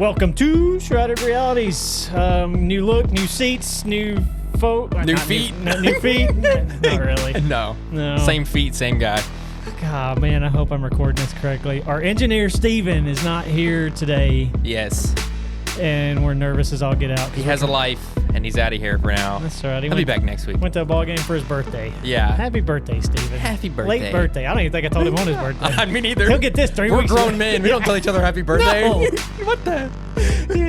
Welcome to Shrouded Realities. New look, new seats, new New feet? New feet? Not really. No. No. Same feet, same guy. God, man, I hope I'm recording this correctly. Our engineer, Steven, is not here today, Yes. and we're nervous as all get out. He has a life, and he's out of here for now. That's right. He'll be back next week. Went to a ball game for his birthday. Yeah. Happy birthday, Steven. Happy birthday. Late birthday. I don't even think I told him on his birthday. I mean, either. He'll get this 3 We're weeks. grown men. We don't tell each other happy birthday. No. What the?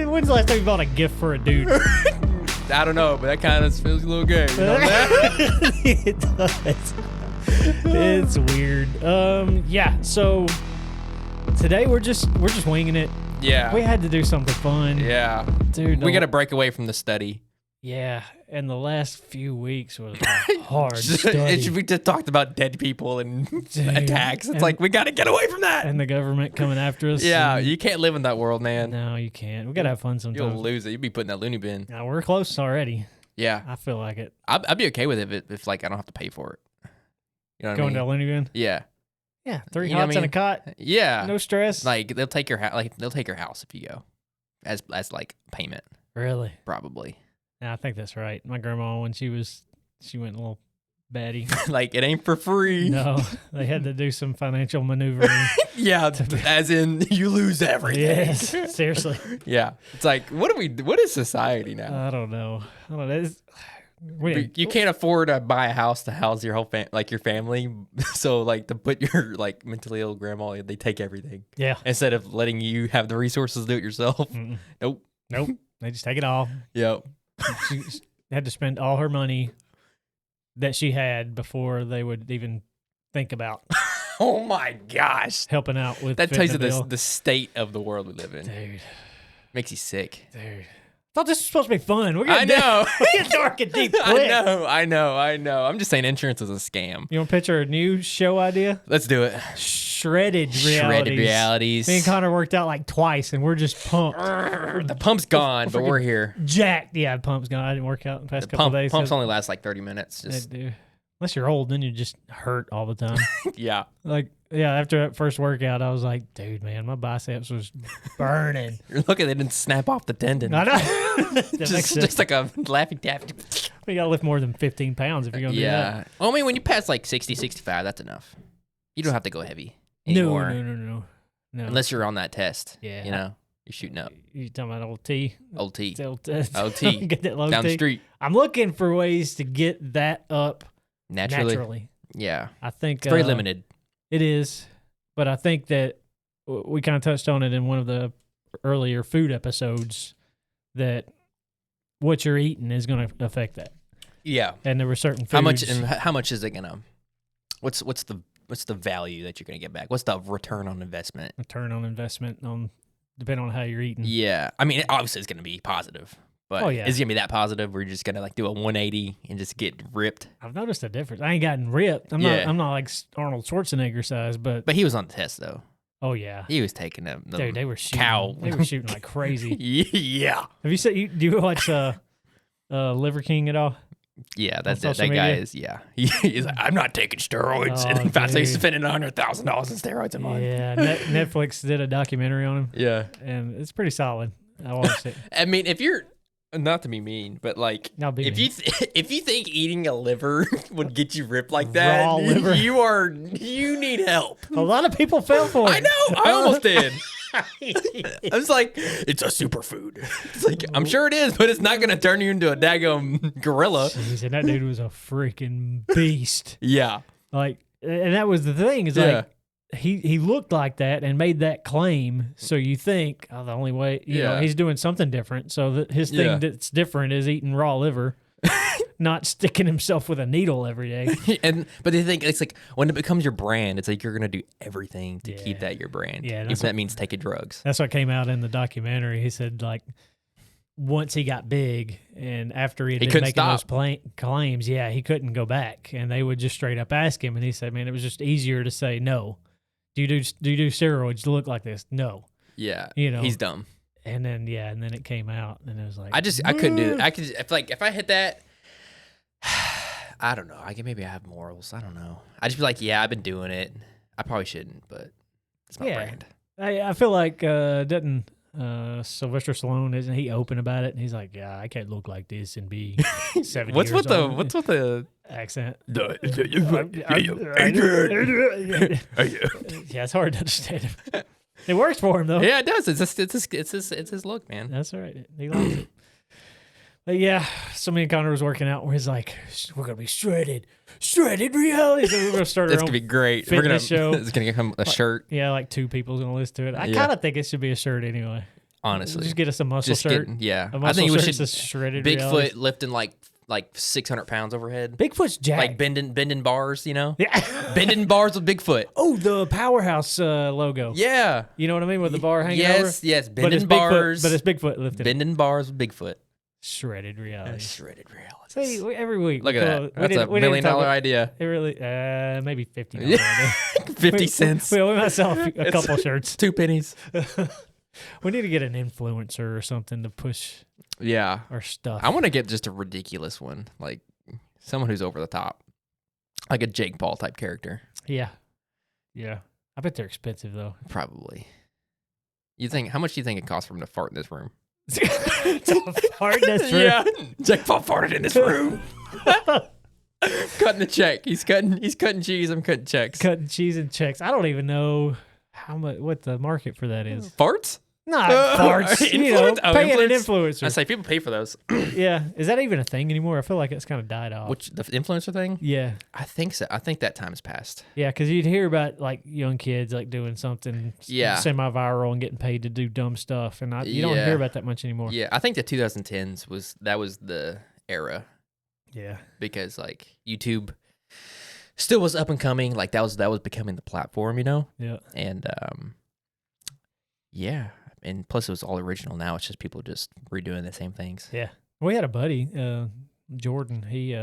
When's the last time you bought a gift for a dude? I don't know, but that kind of feels a little gay. You know that? It does. It's weird. Yeah. So today we're just winging it. Yeah. We had to do something fun. Yeah. Dude. We got to break away from the study. Yeah. And the last few weeks was a hard study. We just talked about dead people and attacks. It's and- like, we got to get away from that. And the government coming after us. Yeah. and- You can't live in that world, man. No, you can't. We gotta have fun sometimes. You'll lose it. You'll be put in that loony bin. Now, we're close already. Yeah. I feel like it. I'd be okay with it if like I don't have to pay for it. You know what Going I to mean? Looney Bin. Yeah. Yeah. 3 You know what hots I and a mean? cot. Yeah. No stress. Like they'll take your house if you go, as like payment Really? probably. Yeah, I think that's right. My grandma, when she went a little batty. Like it ain't for free. No, they had to do some financial maneuvering. Yeah, as in you lose everything. Yes, seriously. Yeah, it's like what is society now? I don't know. You can't afford to buy a house to house your whole your family. So like to put your like mentally ill grandma, they take everything Yeah. instead of letting you have the resources to do it yourself. Mm-mm. Nope. Nope. They just take it all. Yep. She had to spend all her money that she had before they would even think about Oh my gosh. helping out with That tells you fitting the bill. the state of the world we live in. Dude. Makes you sick. Thought this was supposed to be fun. We're I getting know. we get dark and deep quick. I know. I'm just saying insurance is a scam. You want to picture a new show idea? Let's do it. Shredded Realities. Shredded Realities. Me and Connor worked out like twice, and we're just pumped. The pump's gone, but we're here. Jacked. Yeah, pump's gone. I didn't work out in the past couple of days. Pumps only last like 30 minutes. They Just do. Unless you're old, then you just hurt all the time. yeah. After that first workout, I was like, dude, man, my biceps was burning. You're lucky they didn't snap off the tendon. I know. That makes sense. just like a Laffy Taffy. You got to lift more than 15 pounds if you're going to do that. Yeah. Well, I mean, when you pass like 60, 65, that's enough. You don't have to go heavy anymore. No. Unless you're on that test. Yeah. You know, you're shooting up. You talking about old T? Old T. It's old OT. Get that low Down T. the street. I'm looking for ways to get that up Naturally. Yeah. I think It's very limited. It is, but I think that we kind of touched on it in one of the earlier food episodes that what you're eating is going to affect that. Yeah. And there were certain foods. How much is it gonna? What's the value that you're gonna get back? What's the return on investment? Return on investment depending on how you're eating. Yeah, I mean, obviously it's gonna be positive, but Oh, yeah. is it gonna be that positive? Where you're just gonna like do a 180 and just get ripped? I've noticed a difference. I ain't gotten ripped. I'm not like Arnold Schwarzenegger size, but But he was on the test though. oh yeah, He was taking the dude, they were shooting. cow. They were shooting like crazy. Yeah, Have you seen? Do you watch Liver King at all? yeah. That's On it. That social guy media? is. Yeah, he's like, I'm not taking steroids. Oh, And in fact, he's dude. spending $100,000 in steroids a month. Yeah, Netflix did a documentary on him, Yeah. and it's pretty solid. I watched it. I mean, if you're not to be mean, but like, Not be if mean. if you think eating a liver would get you ripped like that, Raw liver. you need help. A lot of people fell for it. I know. I almost did. I was like, it's a superfood. It's like, I'm sure it is, but it's not gonna turn you into a daggone gorilla. Jeez, and that dude was a freaking beast. Yeah. Like, and that was the thing is Yeah. like he looked like that and made that claim. So you think, oh, the only way, you know, Yeah. he's doing something different. So that his thing Yeah. that's different is eating raw liver, not sticking himself with a needle every day. But they think it's like when it becomes your brand, it's like you're gonna do everything to keep Yeah. that your brand. Yeah, Even that's if that means taking drugs. That's what came out in the documentary. He said like once he got big and after he had He been couldn't making those stop. claims, yeah, he couldn't go back. And they would just straight up ask him, and he said, "Man, it was just easier to say no. Do you do steroids to look like this? No." Yeah. You know. He's dumb. And then it came out, and it was like I couldn't do that. If I hit that, I don't know. Maybe I have morals. I don't know. I just be like, yeah, I've been doing it. I probably shouldn't, but it's my Yeah. brand. I feel like doesn't Sylvester Stallone, isn't he open about it? And he's like, "Yeah, I can't look like this and be 70 What's years with the old." what's with the accent? the Yeah, it's hard to understand him. It works for him though. Yeah, it does. It's his look, man. That's all right. He likes it. But yeah, so me and Connor was working out where he's like, "We're gonna be shredded reality." So we're gonna start our It's own gonna be great. fitness show. It's gonna become a shirt. Yeah, like 2 people's gonna listen to it. I Yeah. kind of think it should be a shirt anyway. Honestly, Just get us a muscle shirt. Yeah, A I muscle think we shirt should. that says shredded Bigfoot reality. lifting like 600 pounds overhead, Bigfoot's jacked. like bending bars. You know, Yeah. bending bars with Bigfoot. Oh, the Powerhouse logo. Yeah. You know what I mean? With the bar hanging over. Yes, But it's bending bars. Bigfoot, but it's Bigfoot lifted. bending bars with Bigfoot. Shredded reality. Shredded reality. See, every week. Look at that. That's a $1 million idea. It really, maybe $50. 50 cents. We might sell a couple shirts. 2 pennies. We need to get an influencer or something to push Yeah. our stuff. I want to get just a ridiculous one, like someone who's over the top, like a Jake Paul type character. Yeah. I bet they're expensive though. Probably. You think? How much do you think it costs for him to fart in this room? Fart in this room. Yeah, Jake Paul farted in this room. Cutting the check. He's cutting cheese. I'm cutting checks. Cutting cheese and checks. I don't even know what the market for that is. Farts? Not farts. You know, paying an influencer. I say people pay for those. Yeah. Is that even a thing anymore? I feel like it's kind of died off. Which the influencer thing? Yeah. I think so. I think that time's passed. Yeah, because you'd hear about like young kids like doing something semi-viral and getting paid to do dumb stuff, and you don't hear about that much anymore. Yeah, I think the 2010s was the era. Yeah, because like YouTube still was up and coming. Like that was becoming the platform, you know. Yeah, and yeah, and plus it was all original. Now it's just people just redoing the same things. Yeah, we had a buddy, Jordan. He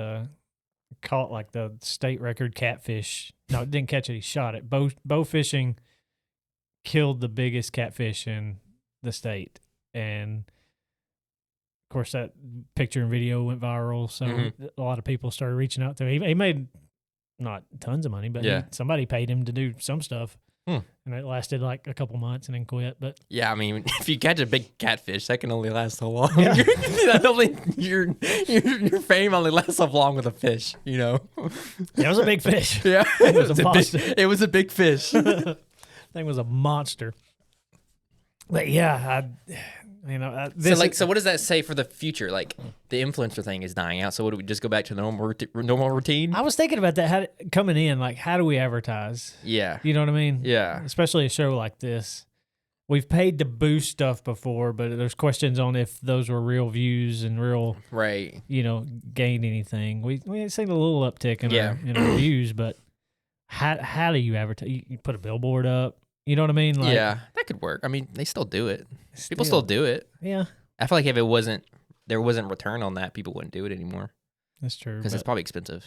caught like the state record catfish. No, didn't catch it. He shot it. Bow fishing killed the biggest catfish in the state, and of course that picture and video went viral. So a lot of people started reaching out to him. He made not tons of money, but somebody paid him to do some stuff. And it lasted like a couple months and then quit. But yeah, I mean, if you catch a big catfish, that can only last so long. Yeah. your fame only lasts so long with a fish, you know. It was a big fish. Yeah, it was a monster. It was a big fish. Thing was a monster. But yeah, so what does that say for the future? Like the influencer thing is dying out. So what do we just go back to the normal routine? I was thinking about that coming in. Like, how do we advertise? Yeah, you know what I mean. Yeah, especially a show like this. We've paid to boost stuff before, but there's questions on if those were real views and real, right? You know, gained anything. We seen a little uptick in our views, but how do you advertise? You put a billboard up. You know what I mean? Like, yeah, that could work. I mean, they still do it. People still do it. Yeah. I feel like if there wasn't return on that, people wouldn't do it anymore. That's true. Because it's probably expensive.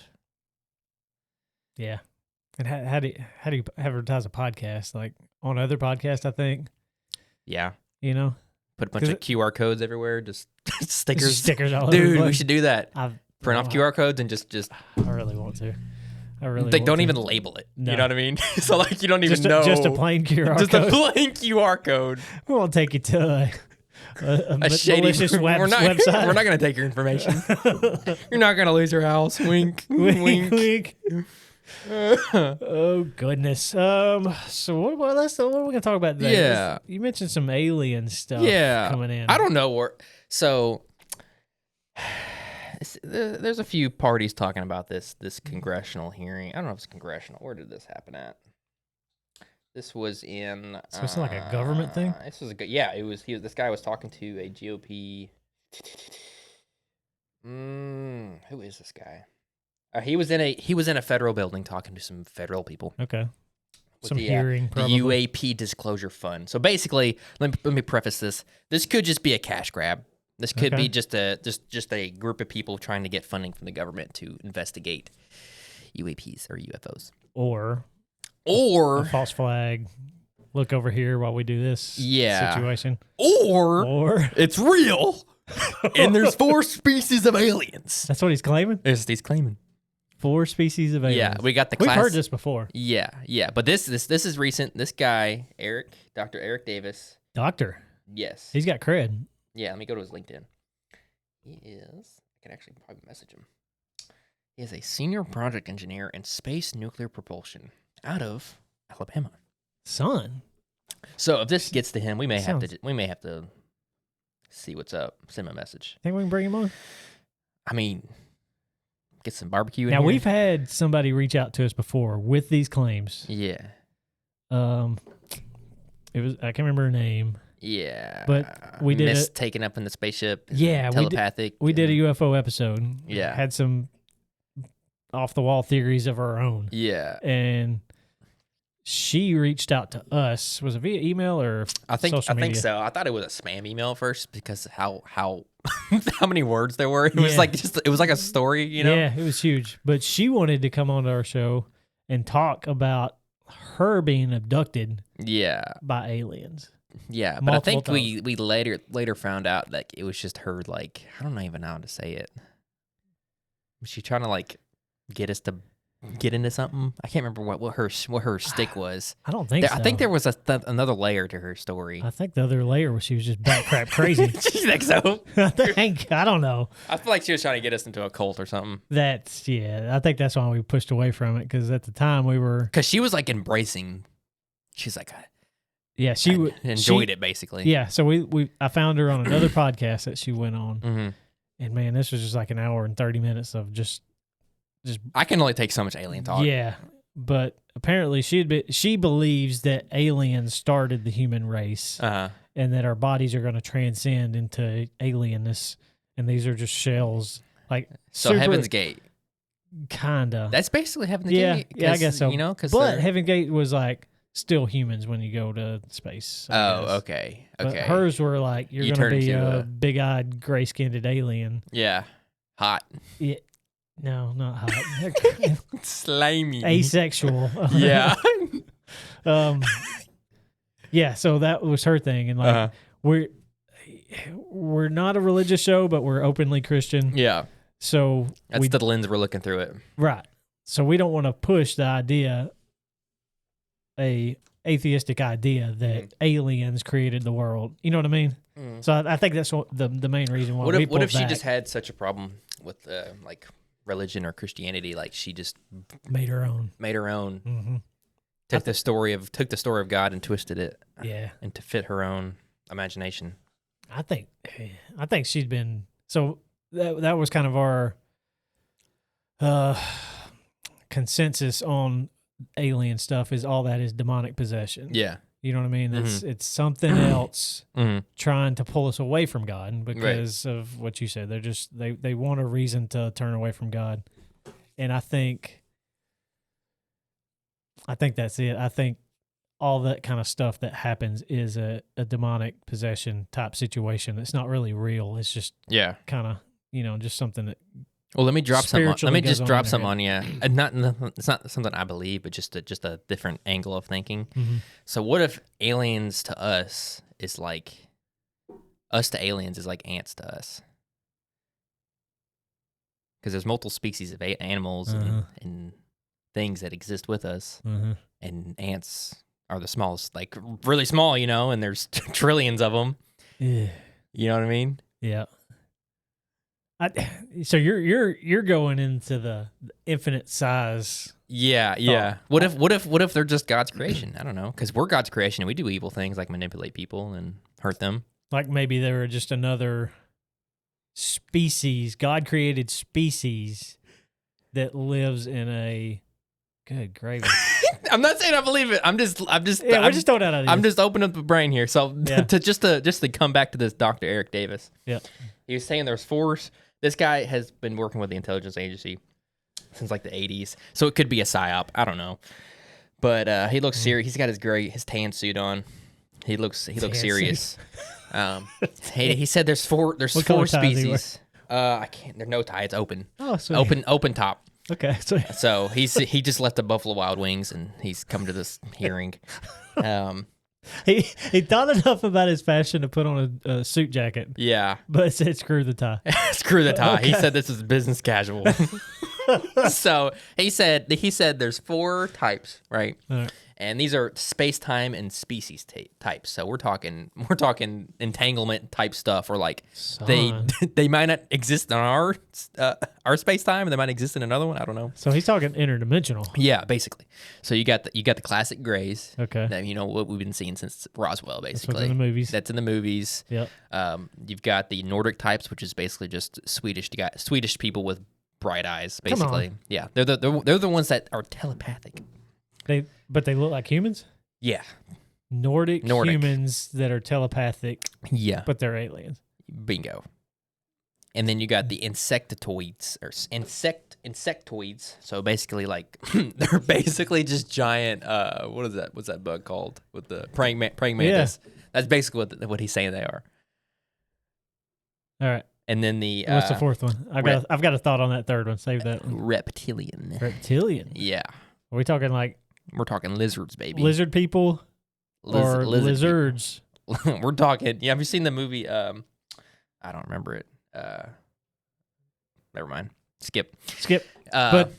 Yeah. And how do you advertise a podcast? Like on other podcasts, I think. Yeah. You know? Put a bunch of QR codes everywhere, just stickers. Stickers all over. Dude, we should do that. Print off QR codes and just. I really want to. They don't even label it. No. You know what I mean? So like you don't even know. Just a plain QR code. Just a plain QR code. We won't take you to a shady malicious website. We're not going to take your information. You're not going to lose your house. Wink. Wink. Oh goodness. So what are we going to talk about today? Yeah. You mentioned some alien stuff coming in. I don't know where. So there's a few parties talking about this congressional hearing. I don't know if it's congressional. Where did this happen at? This was in. So it's like a government thing. This was it was. This guy was talking to a GOP. Who is this guy? He was in a federal building talking to some federal people. Okay. Some hearing. The UAP Disclosure Fund. So basically, let me preface this. This could just be a cash grab. This could be just a group of people trying to get funding from the government to investigate UAPs or UFOs. Or a false flag. Look over here while we do this situation. Or it's real. And there's 4 species of aliens. That's what he's claiming? He's claiming. 4 species of aliens. Yeah, we got the We've heard this before. Yeah. But this is recent. This guy, Dr. Eric Davis. Doctor. Yes. He's got cred. Yeah, let me go to his LinkedIn. He is. I can actually probably message him. He is a senior project engineer in space nuclear propulsion out of Alabama. Son. So if this gets to him, we may have to see what's up. Send him a message. Think we can bring him on? I mean, get some barbecue in now here. we've had somebody reach out to us before with these claims. Yeah. It was I can't remember her name. Yeah. But we did taken up in the spaceship. Yeah, telepathic. We did a UFO episode. Yeah. Had some off the wall theories of our own. Yeah. And she reached out to us. Was it via email or social media? I think so. I thought it was a spam email first because how how many words there were. It was like a story, you know? Yeah, it was huge. But she wanted to come on to our show and talk about her being abducted by aliens. Yeah, but I think we later found out that it was just her, like, I don't even know how to say it. Was she trying to like get us to get into something? I can't remember what her stick was. I don't think so. I think there was another layer to her story. I think the other layer was she was just bat crap crazy. You think so? I don't know. I feel like she was trying to get us into a cult or something. I think that's why we pushed away from it, because at the time we were... Because she was like embracing... She's like... she enjoyed it, basically. Yeah, so I found her on another podcast that she went on. Mm-hmm. And man, this was just like an hour and 30 minutes of just I can only take so much alien talk. Yeah, but apparently she believes that aliens started the human race, and that our bodies are going to transcend into alienness, and these are just shells. Like Heaven's Gate. Kinda. That's basically Heaven's Gate. Yeah, I guess so. You know, but Heaven's Gate was like still humans when you go to space. Okay. But hers were like you're going to be a big-eyed, gray-skinned alien. Yeah, hot. Yeah. No, not hot. Slimy. Asexual. Yeah. Yeah, so that was her thing. And like we're not a religious show, but we're openly Christian. Yeah. So that's the lens we're looking through it. Right. So we don't want to push the idea, a atheistic idea that aliens created the world. You know what I mean? Mm. So I think that's the main reason why we pulled What if she back. just had such a problem with like religion or Christianity, like she just made her own. Mm-hmm. Took the story of God and twisted it. Yeah. And to fit her own imagination. I think she's been so that was kind of our consensus on alien stuff, is all that is demonic possession. Yeah. You know what I mean? It's something else trying to pull us away from God because of what you said. They're just they want a reason to turn away from God, and I think that's it. I think all that kind of stuff that happens is a demonic possession type situation. It's not really real. It's just kind of just something that. Well, let me drop something. Let me just drop something on you. It's not something I believe, but just a different angle of thinking. Mm-hmm. So, what if aliens to us is like us to aliens is like ants to us? Because there's multiple species of animals and things that exist with us, and ants are the smallest, like really small, and there's trillions of them. Yeah. You know what I mean? Yeah. So you're going into the infinite size. Yeah. What if they're just God's creation? I don't know, because we're God's creation and we do evil things like manipulate people and hurt them. Like maybe they were just another species, God created species that lives in a good gravy. I'm not saying I believe it. I'm just we're just throwing out ideas. I'm just opening up the brain here. So to come back to this Dr. Eric Davis. Yeah. He was saying there's force. This guy has been working with the intelligence agency since like the 80s. So it could be a psyop. I don't know. But he looks serious. He's got his tan suit on. He looks serious. He said there's four species. I can't. There's no tie. It's open. Oh, sweet. Open top. Okay. So he just left the Buffalo Wild Wings and he's come to this hearing. He thought enough about his fashion to put on a suit jacket. Yeah. But it said screw the tie. Screw the tie. Okay. He said this is business casual. So he said there's 4 types, right? All right. And these are space, time, and species types. So we're talking entanglement type stuff, or like Son. they might not exist in our space time, and they might exist in another one. I don't know. So he's talking interdimensional. Yeah, basically. So you got the classic grays. Okay. That, what we've been seeing since Roswell, basically. That's in the movies. That's in the movies. Yep. You've got the Nordic types, which is basically just Swedish people with bright eyes, basically. Come on. Yeah, they're the ones that are telepathic. But they look like humans? Yeah. Nordic humans that are telepathic. Yeah. But they're aliens. Bingo. And then you got the insectoids or insectoids. So basically, like they're basically just giant. What is that? What's that bug called with the praying mantis? Yeah. That's basically what he's saying they are. All right. And then the what's the 4th one? I've got a thought on that 3rd one. Save that one. Reptilian. Reptilian. Yeah. Are we talking like? We're talking lizards, baby. Lizard people or lizards? People. We're talking. Yeah, have you seen the movie? I don't remember it. Never mind. Skip. But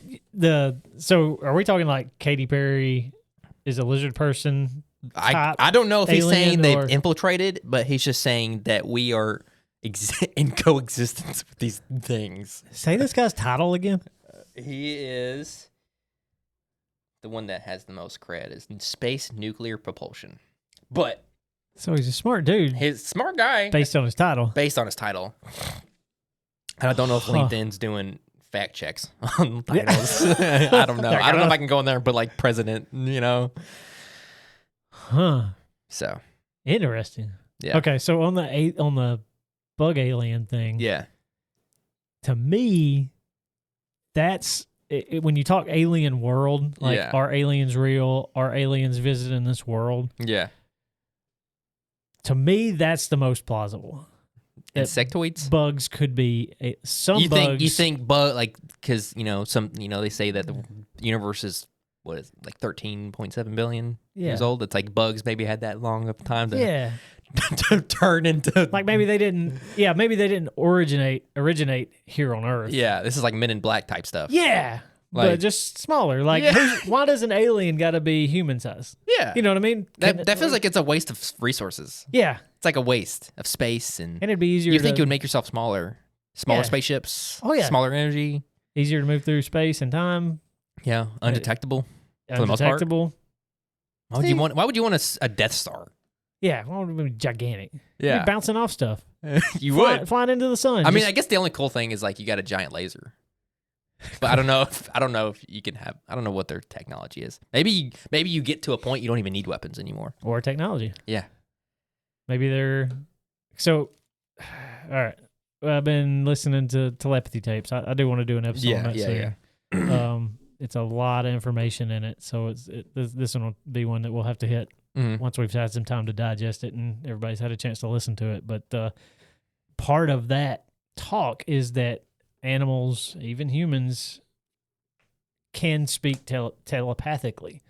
so are we talking like Katy Perry is a lizard person? I don't know if he's saying they've infiltrated, but he's just saying that we are in coexistence with these things. Say this guy's title again. He is the one that has the most cred is space nuclear propulsion. But so he's a smart dude. He's a smart guy. Based on his title. And I don't know if LinkedIn's doing fact checks on titles. I don't know. I don't know if I can go in there and put like president, Huh. So interesting. Yeah. Okay, so on the bug alien thing. Yeah. To me, that's when you talk alien world, like are aliens real? Are aliens visiting this world? Yeah. To me, that's the most plausible. Insectoids? Bugs could be some bugs. You think bug like because they say that the universe is what is it, like 13.7 billion years old. It's like bugs maybe had that long of time to to turn into like maybe they didn't originate here on Earth. Yeah, this is like Men in Black type stuff. Yeah. But just smaller. Like, why does an alien got to be human size? Yeah. You know what I mean? That feels like it's a waste of resources. Yeah. It's like a waste of space. And it'd be easier you think you would make yourself smaller. Smaller spaceships. Oh, yeah. Smaller energy. Easier to move through space and time. Yeah. Undetectable. For the most part. Undetectable. Why would you want a Death Star? Yeah. Why would it be gigantic? Yeah. You'd be bouncing off stuff. You would. Flying into the sun. I mean, I guess the only cool thing is like you got a giant laser. But I don't know if you can have. I don't know what their technology is. Maybe you get to a point you don't even need weapons anymore. Or technology. Yeah. Maybe they're so. All right. Well, I've been listening to telepathy tapes. I do want to do an episode on that soon. Yeah. It's a lot of information in it, so this one will be one that we'll have to hit once we've had some time to digest it and everybody's had a chance to listen to it. But part of that talk is that animals, even humans, can speak telepathically.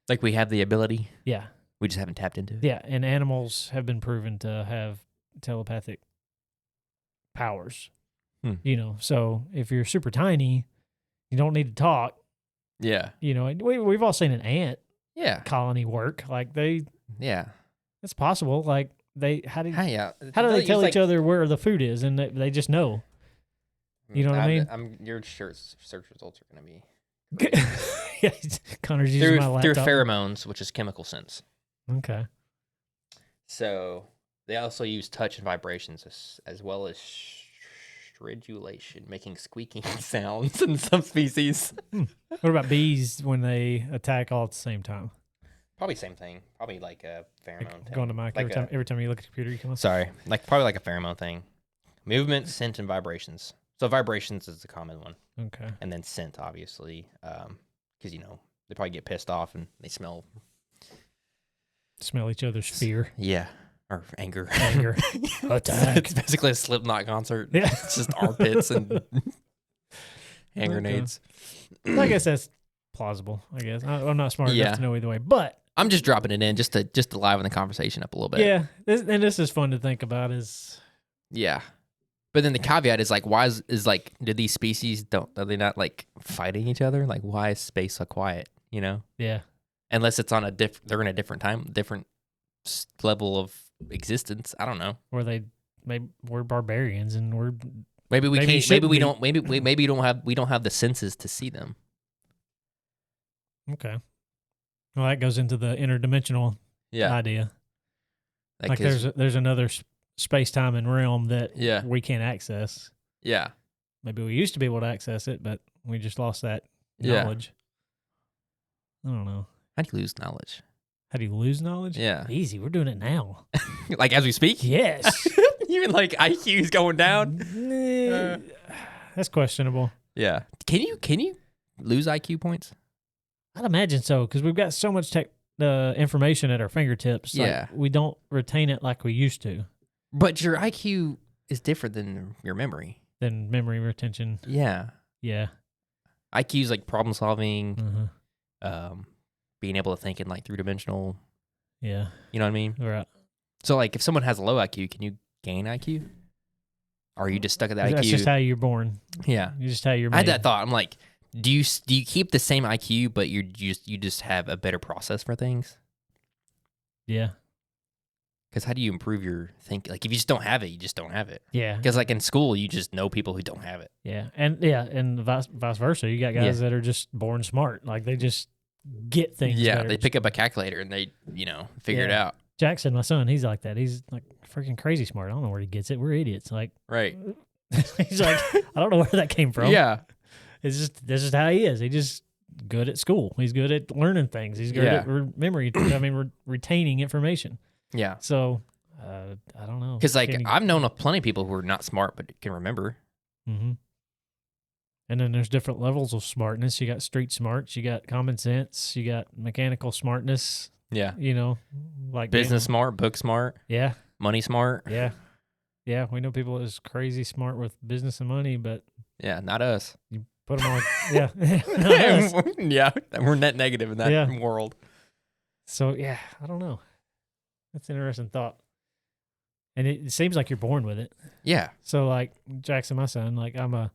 Like we have the ability? Yeah. We just haven't tapped into it? Yeah, and animals have been proven to have telepathic powers. So if you're super tiny, you don't need to talk. Yeah. We've all seen an ant colony work. Like it's possible. Like how do they tell each other where the food is and they just know? You know what I mean? Your search results are going to be Connor's using my laptop. Through pheromones, which is chemical sense. Okay. So they also use touch and vibrations as well as stridulation, making squeaking sounds in some species. What about bees when they attack all at the same time? Probably same thing. Probably like a pheromone thing. Going to mic every time you look at the computer, you come on. Sorry, probably like a pheromone thing. Movement, scent, and vibrations. So vibrations is the common one. Okay. And then scent, obviously, because they probably get pissed off and they smell each other's fear. Yeah, or anger. Attack. It's basically a Slipknot concert. Yeah, it's just armpits and hand grenades. I guess that's plausible. I guess I'm not smart enough to know either way, but I'm just dropping it in just to liven the conversation up a little bit. Yeah, this is fun to think about. But then the caveat is like, why is like, did these species are they not like fighting each other? Like, why is space so quiet? You know? Yeah. Unless it's on they're in a different time, different level of existence. I don't know. Or maybe we're barbarians and we're maybe we maybe can't. Maybe we be. don't. Maybe we don't have the senses to see them. Okay. Well, that goes into the interdimensional idea. Like there's another space, time, and realm that we can't access. Yeah. Maybe we used to be able to access it, but we just lost that knowledge. I don't know. How do you lose knowledge? How do you lose knowledge? Yeah. Easy. We're doing it now. Like as we speak? Yes. Even like IQ's going down? That's questionable. Yeah. Can you lose IQ points? I'd imagine so, because we've got so much information at our fingertips. Yeah. Like, we don't retain it like we used to. But your IQ is different than your memory. Than memory retention. Yeah. Yeah. IQ is like problem solving, being able to think in like 3-dimensional. Yeah. You know what I mean? Right. So like if someone has a low IQ, can you gain IQ? Or are you just stuck at that IQ? That's just how you're born. Yeah. You just how you're made. I had that thought. I'm like, do you keep the same IQ, but you just have a better process for things? Yeah. Because how do you improve your thinking? Like if you just don't have it, you just don't have it. Yeah. Because like in school, you just know people who don't have it. Yeah. And vice versa. You got guys that are just born smart. Like they just get things. Yeah. better. They pick up a calculator and they, figure it out. Jackson, my son, he's like that. He's like freaking crazy smart. I don't know where he gets it. We're idiots. Like, right. He's like, I don't know where that came from. Yeah. It's just, this is how he is. He just good at school. He's good at learning things. He's good at retaining information. Yeah. So, I don't know. Because like I've known of plenty of people who are not smart but can remember. Mm-hmm. And then there's different levels of smartness. You got street smarts. You got common sense. You got mechanical smartness. Yeah. Like business smart, book smart. Yeah. Money smart. Yeah. Yeah. We know people that's crazy smart with business and money, but yeah, not us. You put them on. Yeah. Not us. Yeah. We're net negative in that world. So, yeah, I don't know. That's an interesting thought. And it seems like you're born with it. Yeah. So like Jackson, my son, like I'm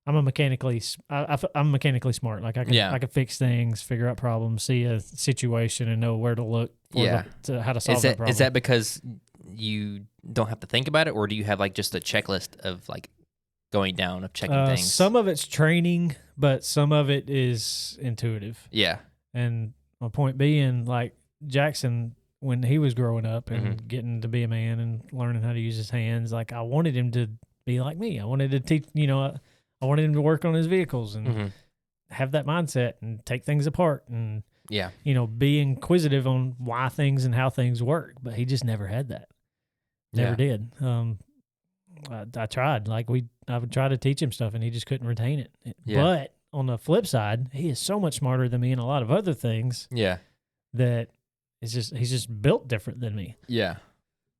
mechanically smart. Like I can fix things, figure out problems, see a situation, and know where to look for how to solve that problem. Is that because you don't have to think about it, or do you have like just a checklist of like going down of checking things? Some of it's training, but some of it is intuitive. Yeah. And my point being, like Jackson, when he was growing up and getting to be a man and learning how to use his hands, like I wanted him to be like me. I wanted to teach, I wanted him to work on his vehicles and have that mindset and take things apart and, be inquisitive on why things and how things work. But he just never had that. Never did. I tried. Like I would try to teach him stuff and he just couldn't retain it. Yeah. But on the flip side, he is so much smarter than me in a lot of other things. Yeah. That he's just built different than me. Yeah.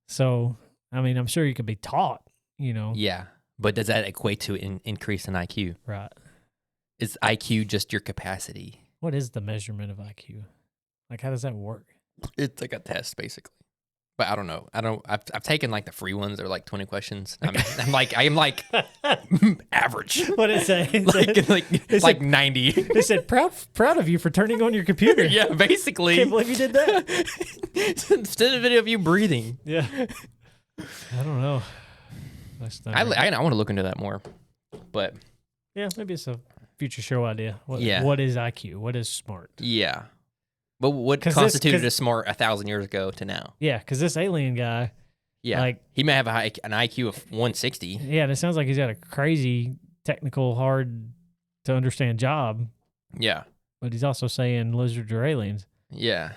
So, I mean, I'm sure you could be taught, Yeah. But does that equate to an increase in IQ? Right. Is IQ just your capacity? What is the measurement of IQ? Like, how does that work? It's like a test, basically. But I don't know. I've taken like the free ones. They're like 20 questions. I'm like average. What did it say? Like 90. They said, proud of you for turning on your computer. Yeah, basically. Can't believe you did that. Send a video of you breathing. Yeah. I don't know. I want to look into that more. But yeah, maybe it's a future show idea. What is IQ? What is smart? Yeah. But what constituted a smart 1,000 years ago to now? Yeah, because this alien guy, like he may have an IQ of 160. Yeah, and it sounds like he's got a crazy technical, hard to understand job. Yeah, but he's also saying lizards are aliens. Yeah,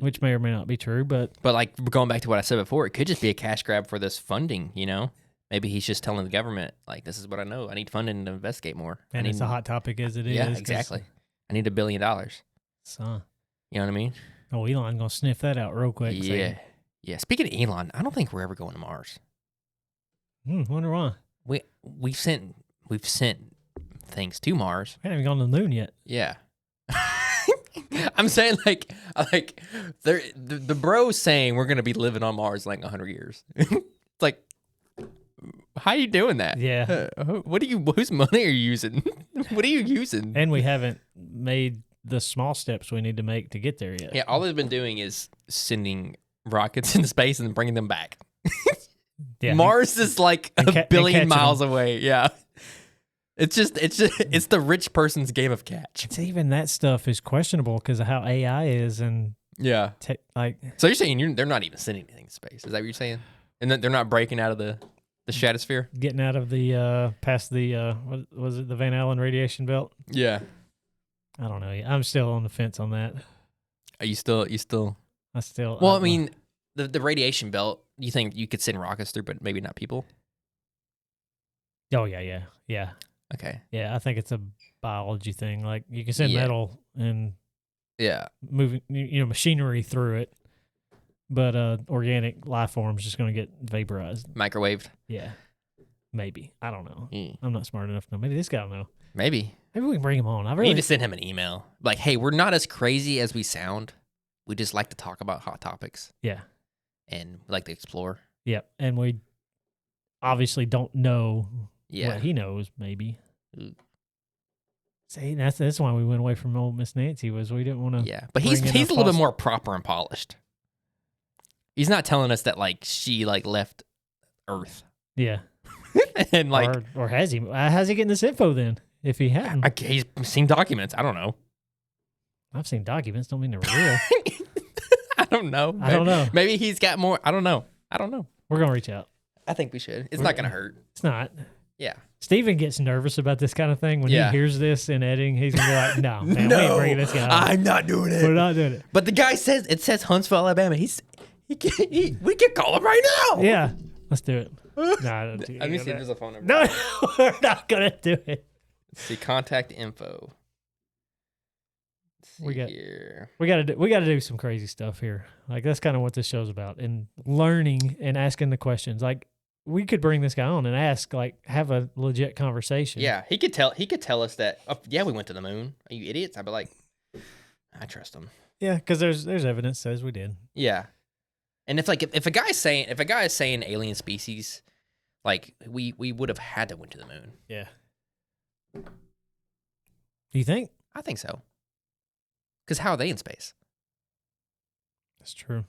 which may or may not be true. But like going back to what I said before, it could just be a cash grab for this funding. Maybe he's just telling the government, like, this is what I know. I need funding to investigate more. And it's a hot topic as it is. Yeah, exactly. I need $1 billion. Son. You know what I mean? Oh, Elon's going to sniff that out real quick. Yeah. Yeah. Speaking of Elon, I don't think we're ever going to Mars. Wonder why. We've sent things to Mars. We haven't even gone to the moon yet. Yeah. I'm saying like the bro's saying we're going to be living on Mars in like 100 years. It's like, How are you doing that? Yeah. Whose money are you using? What are you using? And we haven't made the small steps we need to make to get there yet. Yeah, all they've been doing is sending rockets into space and bringing them back. Yeah. Mars is like a billion miles them. away. Yeah. It's the rich person's game of catch. It's even that stuff is questionable because of how AI is and yeah. So you're saying they're not even sending anything to space? Is that what you're saying? And that they're not breaking out of the stratosphere? Getting out of the past the what was it, the Van Allen radiation belt? Yeah. I don't know. I'm still on the fence on that. Are you still? I still. Well, I mean, the radiation belt. You think you could send rockets through, but maybe not people? Oh yeah. Okay. Yeah, I think it's a biology thing. Like you can send metal and moving machinery through it, but organic life form is just going to get vaporized, microwaved. Yeah, maybe. I don't know. I'm not smart enough to know. Maybe this guy will know. Maybe we can bring him on. I need to send him an email. Like, hey, we're not as crazy as we sound. We just like to talk about hot topics. Yeah, and we like to explore. Yep, and we obviously don't know. What he knows, maybe. See, that's why we went away from old Miss Nancy, was we didn't want to. Yeah, but he's a little bit more proper and polished. He's not telling us that like she like left Earth. Yeah, and like, or has he? How's he getting this info then? If he hadn't, he's seen documents. I don't know. I've seen documents. Don't mean they're real. I don't know. I don't know. Maybe he's got more. I don't know. We're gonna reach out. I think we should. It's not gonna hurt. It's not. Yeah. Steven gets nervous about this kind of thing. When he hears this in editing, he's going to be like, no, man, we ain't bringing this guy on. I'm not doing it. We're not doing it. But the guy says Huntsville, Alabama. We can call him right now. Yeah. Let's do it. No, don't do it. Let me see if there's a phone number. No, we're not going to do it. Let's see, contact info. We got to do some crazy stuff here. Like, that's kind of what this show's about. And learning and asking the questions. Like, we could bring this guy on and ask, like, have a legit conversation. Yeah, he could tell us that. We went to the moon. Are you idiots? I'd be like, I trust him. Yeah, because there's evidence says we did. Yeah, and if a guy is saying alien species, like we would have had to went to the moon. Yeah. Do you think? I think so. Because how are they in space? That's true.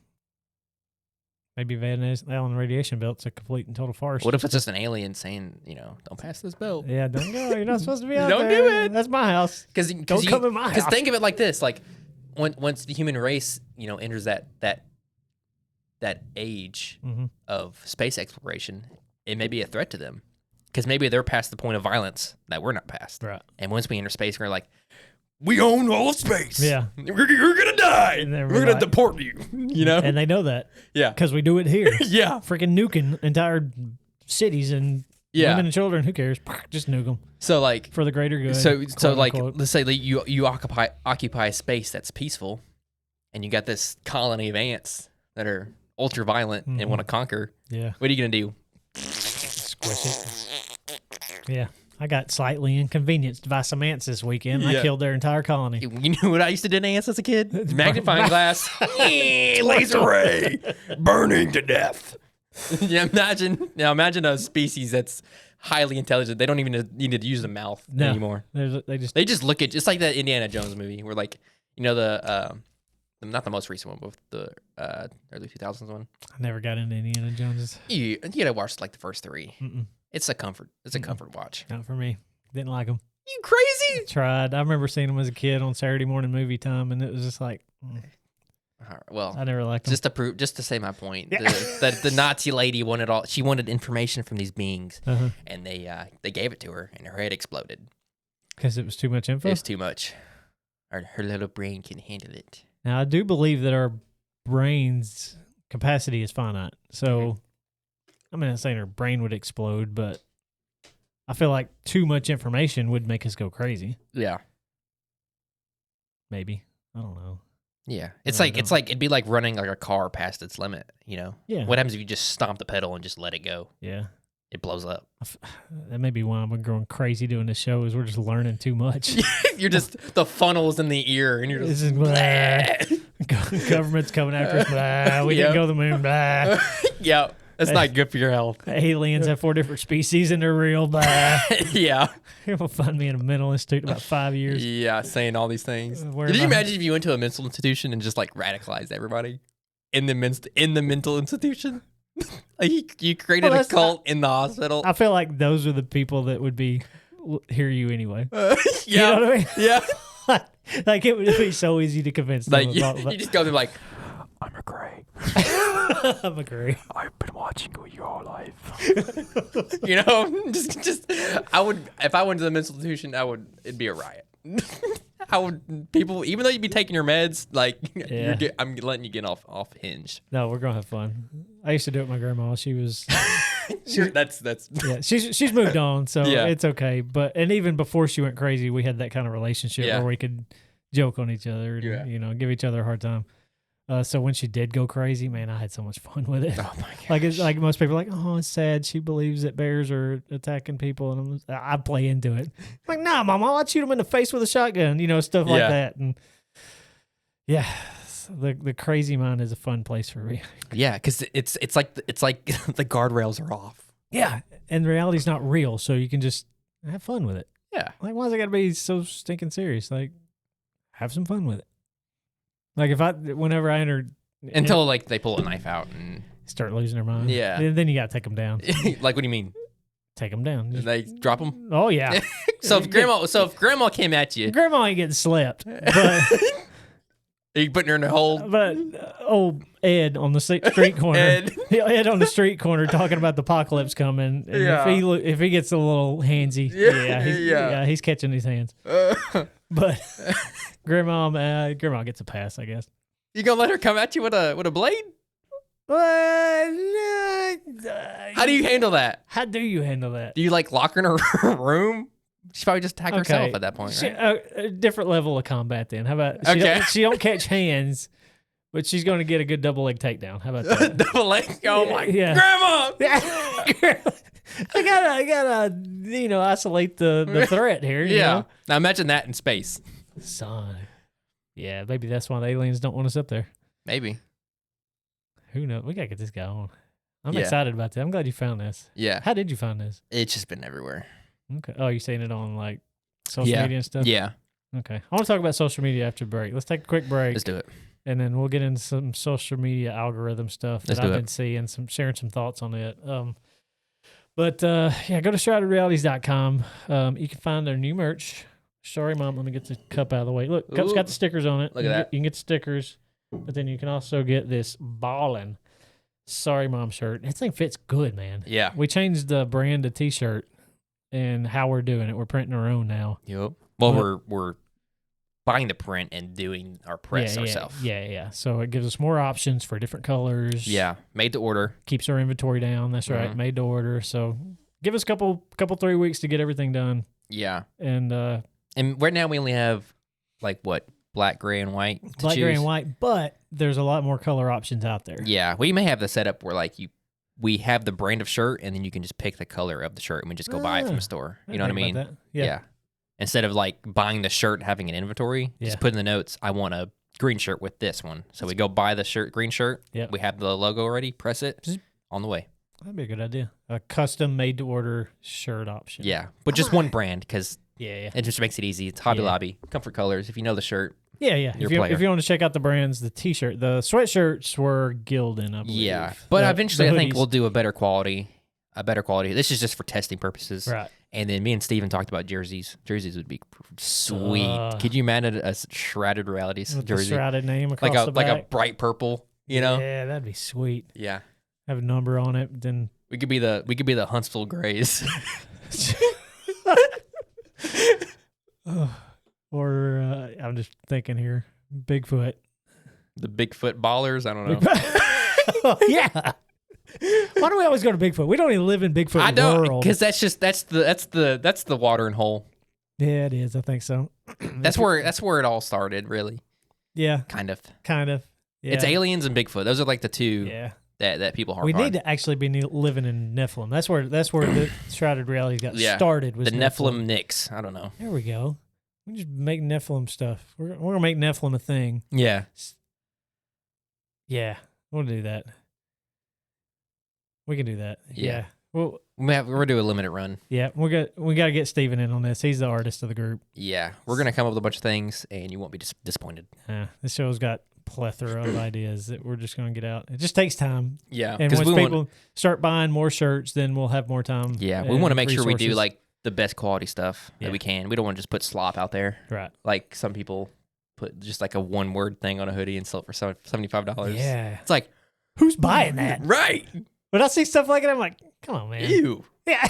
Maybe Van Allen radiation belt's a complete and total farce. What if it's just an alien saying, don't pass this belt? Yeah, don't go. You're not supposed to be out don't there. Do it. That's my house. Don't come in my house. Because think of it like this: like once the human race, enters that age of space exploration, it may be a threat to them. Because maybe they're past the point of violence that we're not past. Right. And once we enter space, we're like, we own all of space. Yeah. You're going to die. We're going to deport you. And they know that. Yeah. Because we do it here. Yeah. Freaking nuking entire cities and women and children. Who cares? Just nuke them. So, like. For the greater good. So like, let's say that you occupy space that's peaceful, and you got this colony of ants that are ultra violent and want to conquer. Yeah. What are you going to do? Squish it. Yeah. I got slightly inconvenienced by some ants this weekend. I killed their entire colony. You know what I used to do to ants as a kid? Magnifying glass. Laser ray. Burning to death. Yeah, imagine a species that's highly intelligent. They don't even need to use the mouth anymore. They just look at, just like that Indiana Jones movie where, like, the not the most recent one, but the early 2000s one. I never got into Indiana Jones. You gotta watch like the first three. Mm-mm. It's a comfort. It's a comfort watch. Not for me. Didn't like them. You crazy? Tried. I remember seeing them as a kid on Saturday morning movie time, and it was just like, well, I never liked them. Just to say my point, that the Nazi lady wanted she wanted information from these beings, and they gave it to her, and her head exploded because it was too much info. It was too much. Her little brain can handle it. Now I do believe that our brain's capacity is finite, so. I'm not saying her brain would explode, but I feel like too much information would make us go crazy. Yeah. Maybe. I don't know. Yeah. It's like it'd be like running like a car past its limit, Yeah. What happens if you just stomp the pedal and just let it go? Yeah. It blows up. That may be why I'm going crazy doing this show, is we're just learning too much. You're just, the funnel's in the ear and you're just government's coming after us. We didn't go to the moon. Yeah. That's not good for your health. Aliens have 4 different species and they're real. Blah. Yeah. You're going to find me in a mental institute in about 5 years. Yeah, saying all these things. Where Did you am I? imagine if you went to a mental institution and just like radicalized everybody in the mental institution? Like you created a cult in the hospital. I feel like those are the people that would hear you anyway. Yeah. You know what I mean? Yeah. Like it would be so easy to convince them. Like you just go there like, I'm a gray. I'm a gray. I've been watching you your life. You know, just I would, if I went to the mental institution, it'd be a riot. People, even though you'd be taking your meds, like I'm letting you get off hinge. No, we're gonna have fun. I used to do it with my grandma. She was. That's Yeah, she's moved on, so Yeah. it's okay. And even before she went crazy, we had that kind of relationship where we could joke on each other and give each other a hard time. So when she did go crazy, man, I had so much fun with it. Oh my gosh. Like it's like most people are like, oh, it's sad. She believes that bears are attacking people, and I play into it. I'm like, nah, Mom, I'll shoot them in the face with a shotgun, stuff like that. And yeah, the crazy mind is a fun place for me. Yeah, because it's like the guardrails are off. Yeah, and reality's not real, so you can just have fun with it. Yeah, like why's it got to be so stinking serious? Like, have some fun with it. Like whenever I enter, until like they pull a knife out and start losing their mind. Yeah, then you gotta take them down. Like, what do you mean? Take them down. They drop them? Oh yeah. So if grandma came at you, grandma ain't getting slept. But are you putting her in a hole? But old Ed on the street corner, Ed on the street corner talking about the apocalypse coming. And if he gets a little handsy, he's catching his hands. But grandma gets a pass, I guess. You gonna let her come at you with a blade? How do you handle that? How do you handle that? Do you like lock her in her room? She'd probably just attack herself at that point, right? A different level of combat then. How about she don't catch hands, but she's going to get a good double leg takedown. How about that? Double leg? Oh my grandma! I gotta isolate the threat here. You know? Now imagine that in space, son. Yeah, maybe that's why the aliens don't want us up there. Maybe. Who knows? We gotta get this guy on. I'm excited about that. I'm glad you found this. Yeah. How did you find this? It's just been everywhere. Okay. Oh, you saying it on like social media and stuff? Yeah. Okay. I want to talk about social media after the break. Let's take a quick break. Let's do it. And then we'll get into some social media algorithm stuff that I've been seeing, sharing some thoughts on it. But go to shroudedrealities.com. You can find their new merch. Sorry, Mom. Let me get the cup out of the way. Look, cup's got the stickers on it. Look at that. You can get the stickers, but then you can also get this ballin' Sorry Mom shirt. That thing fits good, man. Yeah. We changed the brand to T-shirt and how we're doing it. We're printing our own now. Yep. Well, we're buying the print and doing our press ourselves. Yeah. So it gives us more options for different colors. Yeah. Made to order. Keeps our inventory down. That's right. Made to order. So give us a couple 3 weeks to get everything done. Yeah. And right now we only have like what? Black, gray, and white to Black, choose. gray, and white, but there's a lot more color options out there. Yeah. We may have the setup where like we have the brand of shirt and then you can just pick the color of the shirt and we just go buy it from a store. You know what I mean? Yeah. Instead of like buying the shirt and having an inventory, just put in the notes, I want a green shirt with this one. So we go buy the green shirt. Yep. We have the logo already, press it, on the way. That'd be a good idea. A custom made to order shirt option. Yeah. But just one brand because it just makes it easy. It's Hobby Lobby, Comfort Colors. If you know the shirt. Yeah. If you want to check out the brands, the T-shirt, the sweatshirts were Gildan, I believe. Yeah. But eventually I think we'll do a better quality. This is just for testing purposes. Right. And then me and Steven talked about jerseys. Jerseys would be sweet. Could you imagine a Shrouded Realities with jersey? The Shrouded name across the back. Like a bright purple, you know? Yeah, that'd be sweet. Yeah. Have a number on it, then we could be the Huntsville Grays. Or I'm just thinking here, Bigfoot. The Bigfoot Ballers. I don't know. Yeah. Why do we always go to Bigfoot? We don't even live in Bigfoot I don't, world. because that's the watering hole. Yeah, it is. I think so. That's where it all started, really. Yeah. Kind of. Yeah. It's aliens and Bigfoot. Those are like the two. Yeah. That people harp on. We need to actually be living in Nephilim. That's where the Shrouded Reality got started. Was the Nephilim Nicks. I don't know. There we go. We just make Nephilim stuff. We're gonna make Nephilim a thing. Yeah. Yeah, we'll do that. We can do that. Yeah. Well, We're doing a limited run. yeah, we got to get Steven in on this. He's the artist of the group. Yeah, we're gonna come up with a bunch of things, and you won't be disappointed. This show's got plethora of ideas that we're just going to get out. It just takes time. Yeah, and once people start buying more shirts, then we'll have more time. Yeah, we want to make sure we do like the best quality stuff that we can. We don't want to just put slop out there. Right. Like some people put just like a one-word thing on a hoodie and sell it for $75. Yeah. It's like, who's buying that? Right. When I see stuff like it, I'm like, come on, man. Ew. Yeah.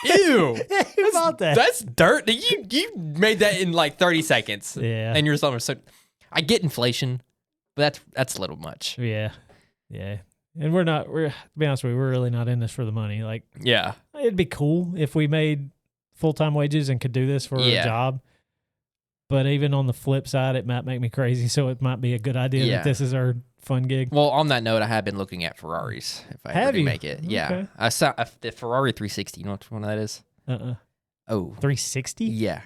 Ew. Who bought that? That's dirt. You made that in like 30 seconds. Yeah. And you're selling. So I get inflation, but that's a little much. Yeah. Yeah. And to be honest with you, we're really not in this for the money. Like, yeah. It'd be cool if we made full-time wages and could do this for a job. But even on the flip side, it might make me crazy. So it might be a good idea that this is our fun gig. Well, on that note, I have been looking at Ferraris. If I ever do make it, yeah, I saw the Ferrari 360. You know which one that is? Oh, 360. Yeah,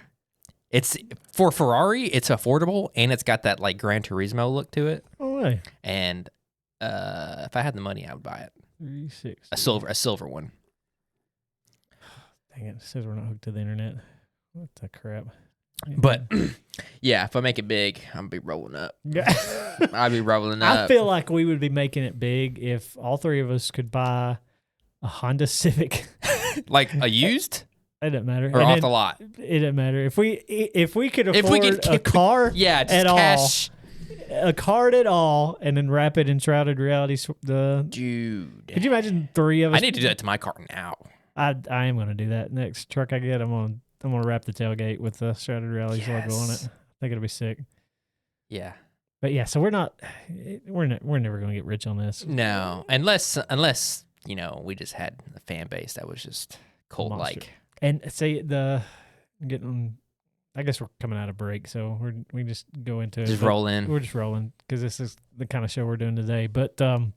it's for Ferrari. It's affordable and it's got that like Gran Turismo look to it. Oh, right. And if I had the money, I would buy it. 360. A silver one. Dang it! It says we're not hooked to the internet. What the crap? But yeah, if I make it big, I'm gonna be rolling up. I'll be rolling up. I feel like we would be making it big if all three of us could buy a Honda Civic, like a used. It doesn't matter. Or off the lot. It doesn't matter if we could afford a car. Yeah, just at cash. A card at all, and then wrap it in Shrouded reality. Dude, could you imagine three of us? I need to do that to my car now. I am going to do that. Next truck I get, I'm gonna wrap the tailgate with the Shrouded reality logo on it. I think it'll be sick. Yeah, but yeah, so we're never going to get rich on this. No, unless we just had a fan base that was just cult like. And say I guess we're coming out of break, so we just go into just roll in. We're just rolling because this is the kind of show we're doing today. But I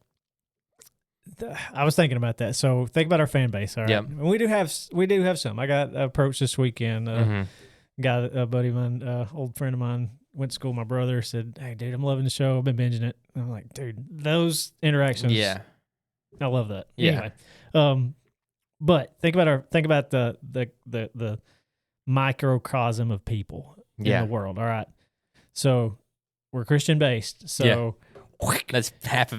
was thinking about that. So think about our fan base. All right, and we do have some. I got approached this weekend. A buddy of mine, old friend of mine, went to school with my brother. Said, "Hey, dude, I'm loving the show. I've been binging it." And I'm like, "Dude, those interactions. Yeah, I love that." Yeah. Anyway, but think about the microcosm of people in the world. All right, so we're Christian based. So that's half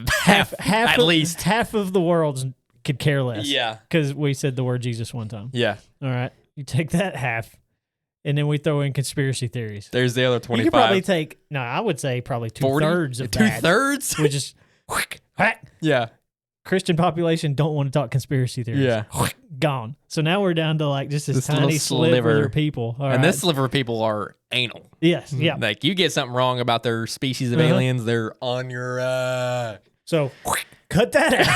at least half of the world could care less. Yeah, because we said the word Jesus one time. Yeah. All right, you take that half, and then we throw in conspiracy theories. There's the other 25. You could probably take I would say probably 2/3 of that. 2/3, which is yeah. Christian population don't want to talk conspiracy theories. Yeah. Gone. So now we're down to like just this tiny sliver of people. All and right? this sliver of people are anal. Yes. Yeah. Like you get something wrong about their species of aliens, they're on your So cut that out.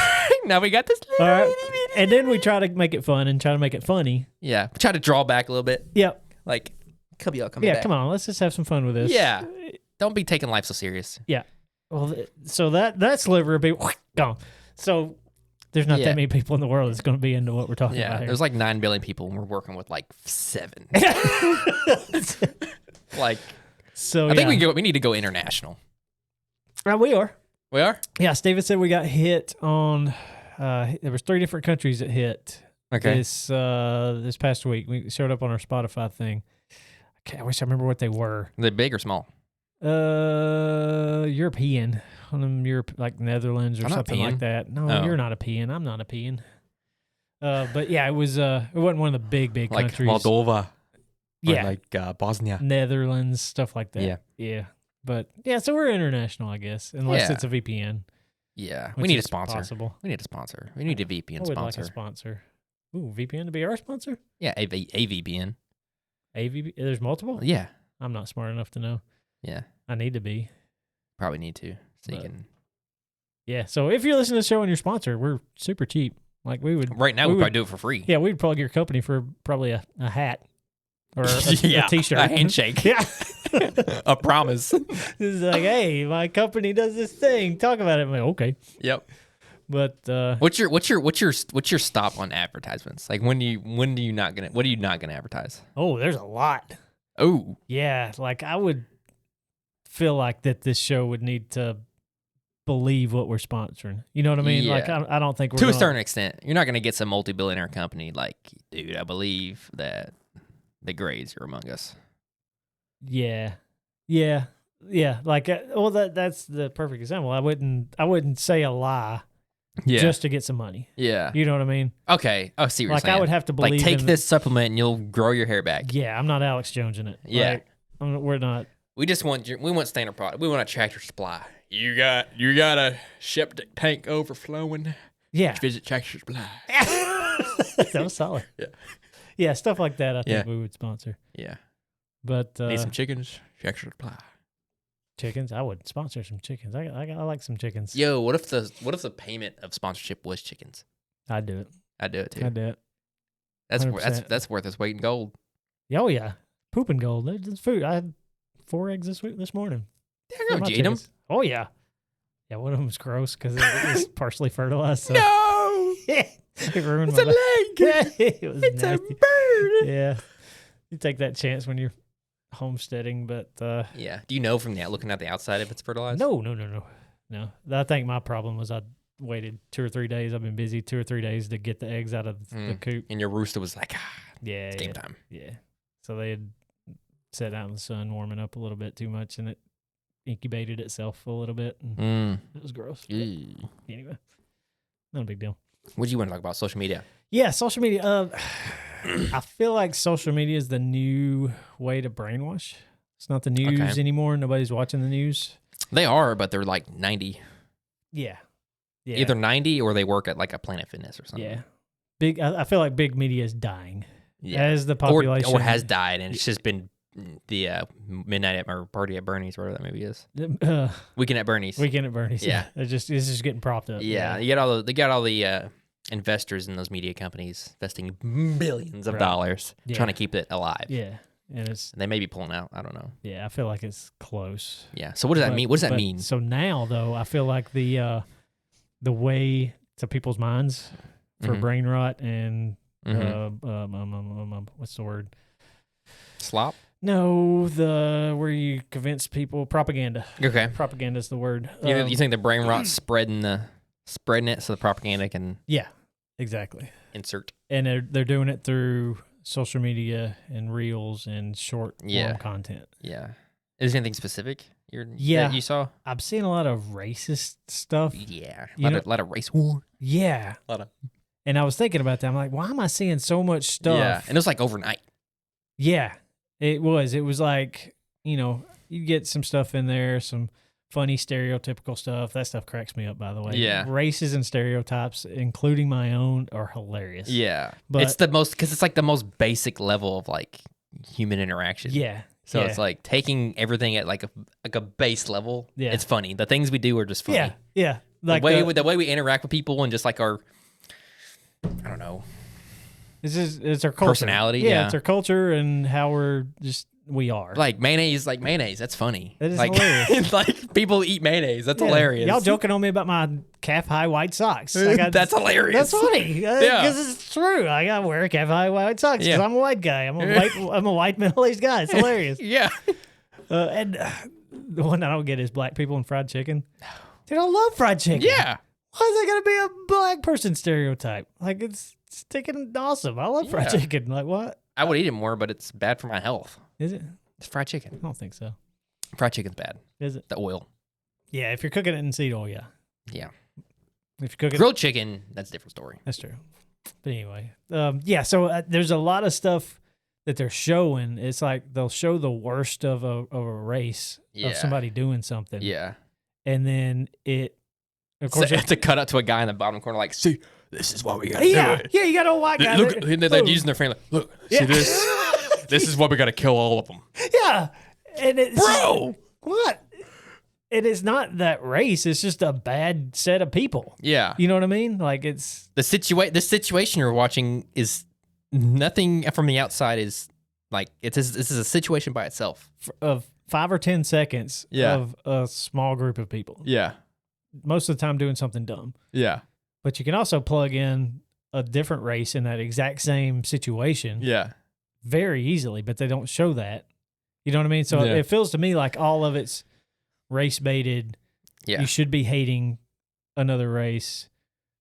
Now we got this. All right. And then we try to make it fun and try to make it funny. Yeah. Try to draw back a little bit. Yep. Like, come back. Come on. Let's just have some fun with this. Yeah. Don't be taking life so serious. Yeah. Well, so that sliver of people gone. So there's not that many people in the world that's going to be into what we're talking about here. There's like 9 billion people, and we're working with like 7. Like, so I think we need to go international. We are. We are? Yeah, Steven said we got hit on. There was 3 different countries that hit. Okay. This past week, we showed up on our Spotify thing. I wish I remember what they were. Are they big or small? European. On them Europe, like Netherlands or something like that. No, you're not a peon. I'm not a peon. But yeah, it wasn't one of the big like countries. Moldova. Yeah. Or like Bosnia. Netherlands, stuff like that. Yeah. Yeah. But yeah, so we're international, I guess, unless it's a VPN. Yeah. We need a sponsor. Possible. We need a sponsor. We need a VPN I would sponsor. like a sponsor. Ooh, VPN to be our sponsor? Yeah, a VPN. There's multiple? Yeah. I'm not smart enough to know. Yeah. I need to be. Probably need to. So you can. Yeah. So if you're listening to the show and you're sponsored, we're super cheap. Like we would. Right now, we'd probably do it for free. Yeah, we'd plug your company for probably a hat or a t-shirt. A handshake. Yeah. A promise. It's like, hey, my company does this thing. Talk about it. I'm like, okay. Yep. But what's your stop on advertisements? Like what are you not gonna advertise? Oh, there's a lot. Oh. Yeah, like I would feel like that this show would need to believe what we're sponsoring. You know what I mean? Yeah. Like I don't think we're to a certain extent. You're not going to get some multi-billionaire company like, dude, I believe that the grades are among us. Yeah. Like, that's the perfect example. I wouldn't say a lie just to get some money. Yeah. You know what I mean? Okay. Oh, see what you're saying. I would have to believe. Like, take this supplement and you'll grow your hair back. Yeah, I'm not Alex Jones in it. Yeah. Like, we're not. We want standard product. We want a Tractor Supply. You got a septic tank overflowing. Yeah. Visit Tractor Supply. That was solid. Yeah. Yeah, stuff like that I think we would sponsor. Yeah. But need some chickens? Tractor Supply. Chickens? I would sponsor some chickens. I like some chickens. Yo, what if the payment of sponsorship was chickens? I'd do it. I'd do it too. I'd do it. That's worth its weight in gold. Oh yeah, pooping gold. It's food. I had 4 eggs this morning. There you go. Did you eat them? Oh yeah. Yeah, one of them was gross because it was partially fertilized. So. No. It ruined it's a leg. Yeah, it was it's nasty. a bird. Yeah, you take that chance when you're homesteading, but yeah. Do you know from looking at the outside if it's fertilized? No. I think my problem was I waited 2 or 3 days. I've been busy 2 or 3 days to get the eggs out of the coop. And your rooster was like, it's game time. Yeah. So they had sat out in the sun, warming up a little bit too much, and it incubated itself a little bit. And it was gross. Anyway, not a big deal. What do you want to talk about? Social media? Yeah, social media. I feel like social media is the new way to brainwash. It's not the news anymore. Nobody's watching the news. They are, but they're like 90. Yeah. Either 90 or they work at like a Planet Fitness or something. Yeah. I feel like big media is dying. Yeah. As the population. Or has died, and it's just been the midnight or party at Bernie's, whatever that movie is. Weekend at Bernie's. Yeah. It's just getting propped up. Yeah. You got all the investors in those media companies investing billions of dollars trying to keep it alive. Yeah. And they may be pulling out. I don't know. Yeah, I feel like it's close. Yeah. So what does that mean? What does that mean? So now, though, I feel like the way to people's minds for brain rot and what's the word? Slop? No, where you convince people, propaganda. Okay. Propaganda is the word. You think the brain rot's spreading it so the propaganda can exactly insert. And they're doing it through social media and reels and short form content. Yeah. Is there anything specific that you saw? I've seen a lot of racist stuff. Yeah. A lot of race war. Yeah. And I was thinking about that. I'm like, why am I seeing so much stuff? Yeah. And it was like overnight. Yeah. It was. It was like, you get some stuff in there, some funny stereotypical stuff. That stuff cracks me up, by the way. Yeah. Races and stereotypes, including my own, are hilarious. Yeah. But it's because it's like the most basic level of like human interaction. Yeah. So it's like taking everything at like a base level. Yeah. It's funny. The things we do are just funny. Yeah. Yeah. Like the way we interact with people and just like our, I don't know. It's our culture. Personality. Yeah. It's our culture and how we are. Like mayonnaise. That's funny. That is like, hilarious. Like people eat mayonnaise. That's hilarious. Y'all joking on me about my calf-high white socks. That's hilarious. That's funny. Because it's true. I gotta wear calf-high white socks because I'm a white guy. I'm a white middle-aged guy. It's hilarious. Yeah. And the one I don't get is black people and fried chicken. Dude, I love fried chicken. Yeah. Why is that gonna be a black person stereotype? Like it's sticking awesome. I love fried chicken. Like what? I would eat it more, but it's bad for my health. Is it? It's fried chicken. I don't think so. Fried chicken's bad. Is it? The oil. Yeah, if you're cooking it in seed oil, yeah. Yeah. If you're cooking grilled chicken, that's a different story. That's true. But anyway, so there's a lot of stuff that they're showing. It's like they'll show the worst of a race of somebody doing something. Yeah. And then of course, so to cut out to a guy in the bottom corner, like, see, this is what we got to do. Yeah, you got a white guy. Look, they're using their frame like, look, see this? This is what we got to kill all of them. Yeah. And it's, bro, what? And it's not that race. It's just a bad set of people. Yeah. You know what I mean? Like it's the situation you're watching is nothing from the outside is like this is a situation by itself of 5 or 10 seconds of a small group of people. Yeah. Most of the time doing something dumb. Yeah. But you can also plug in a different race in that exact same situation. Yeah. Very easily, but they don't show that. You know what I mean? So it feels to me like all of it's race baited Yeah. You should be hating another race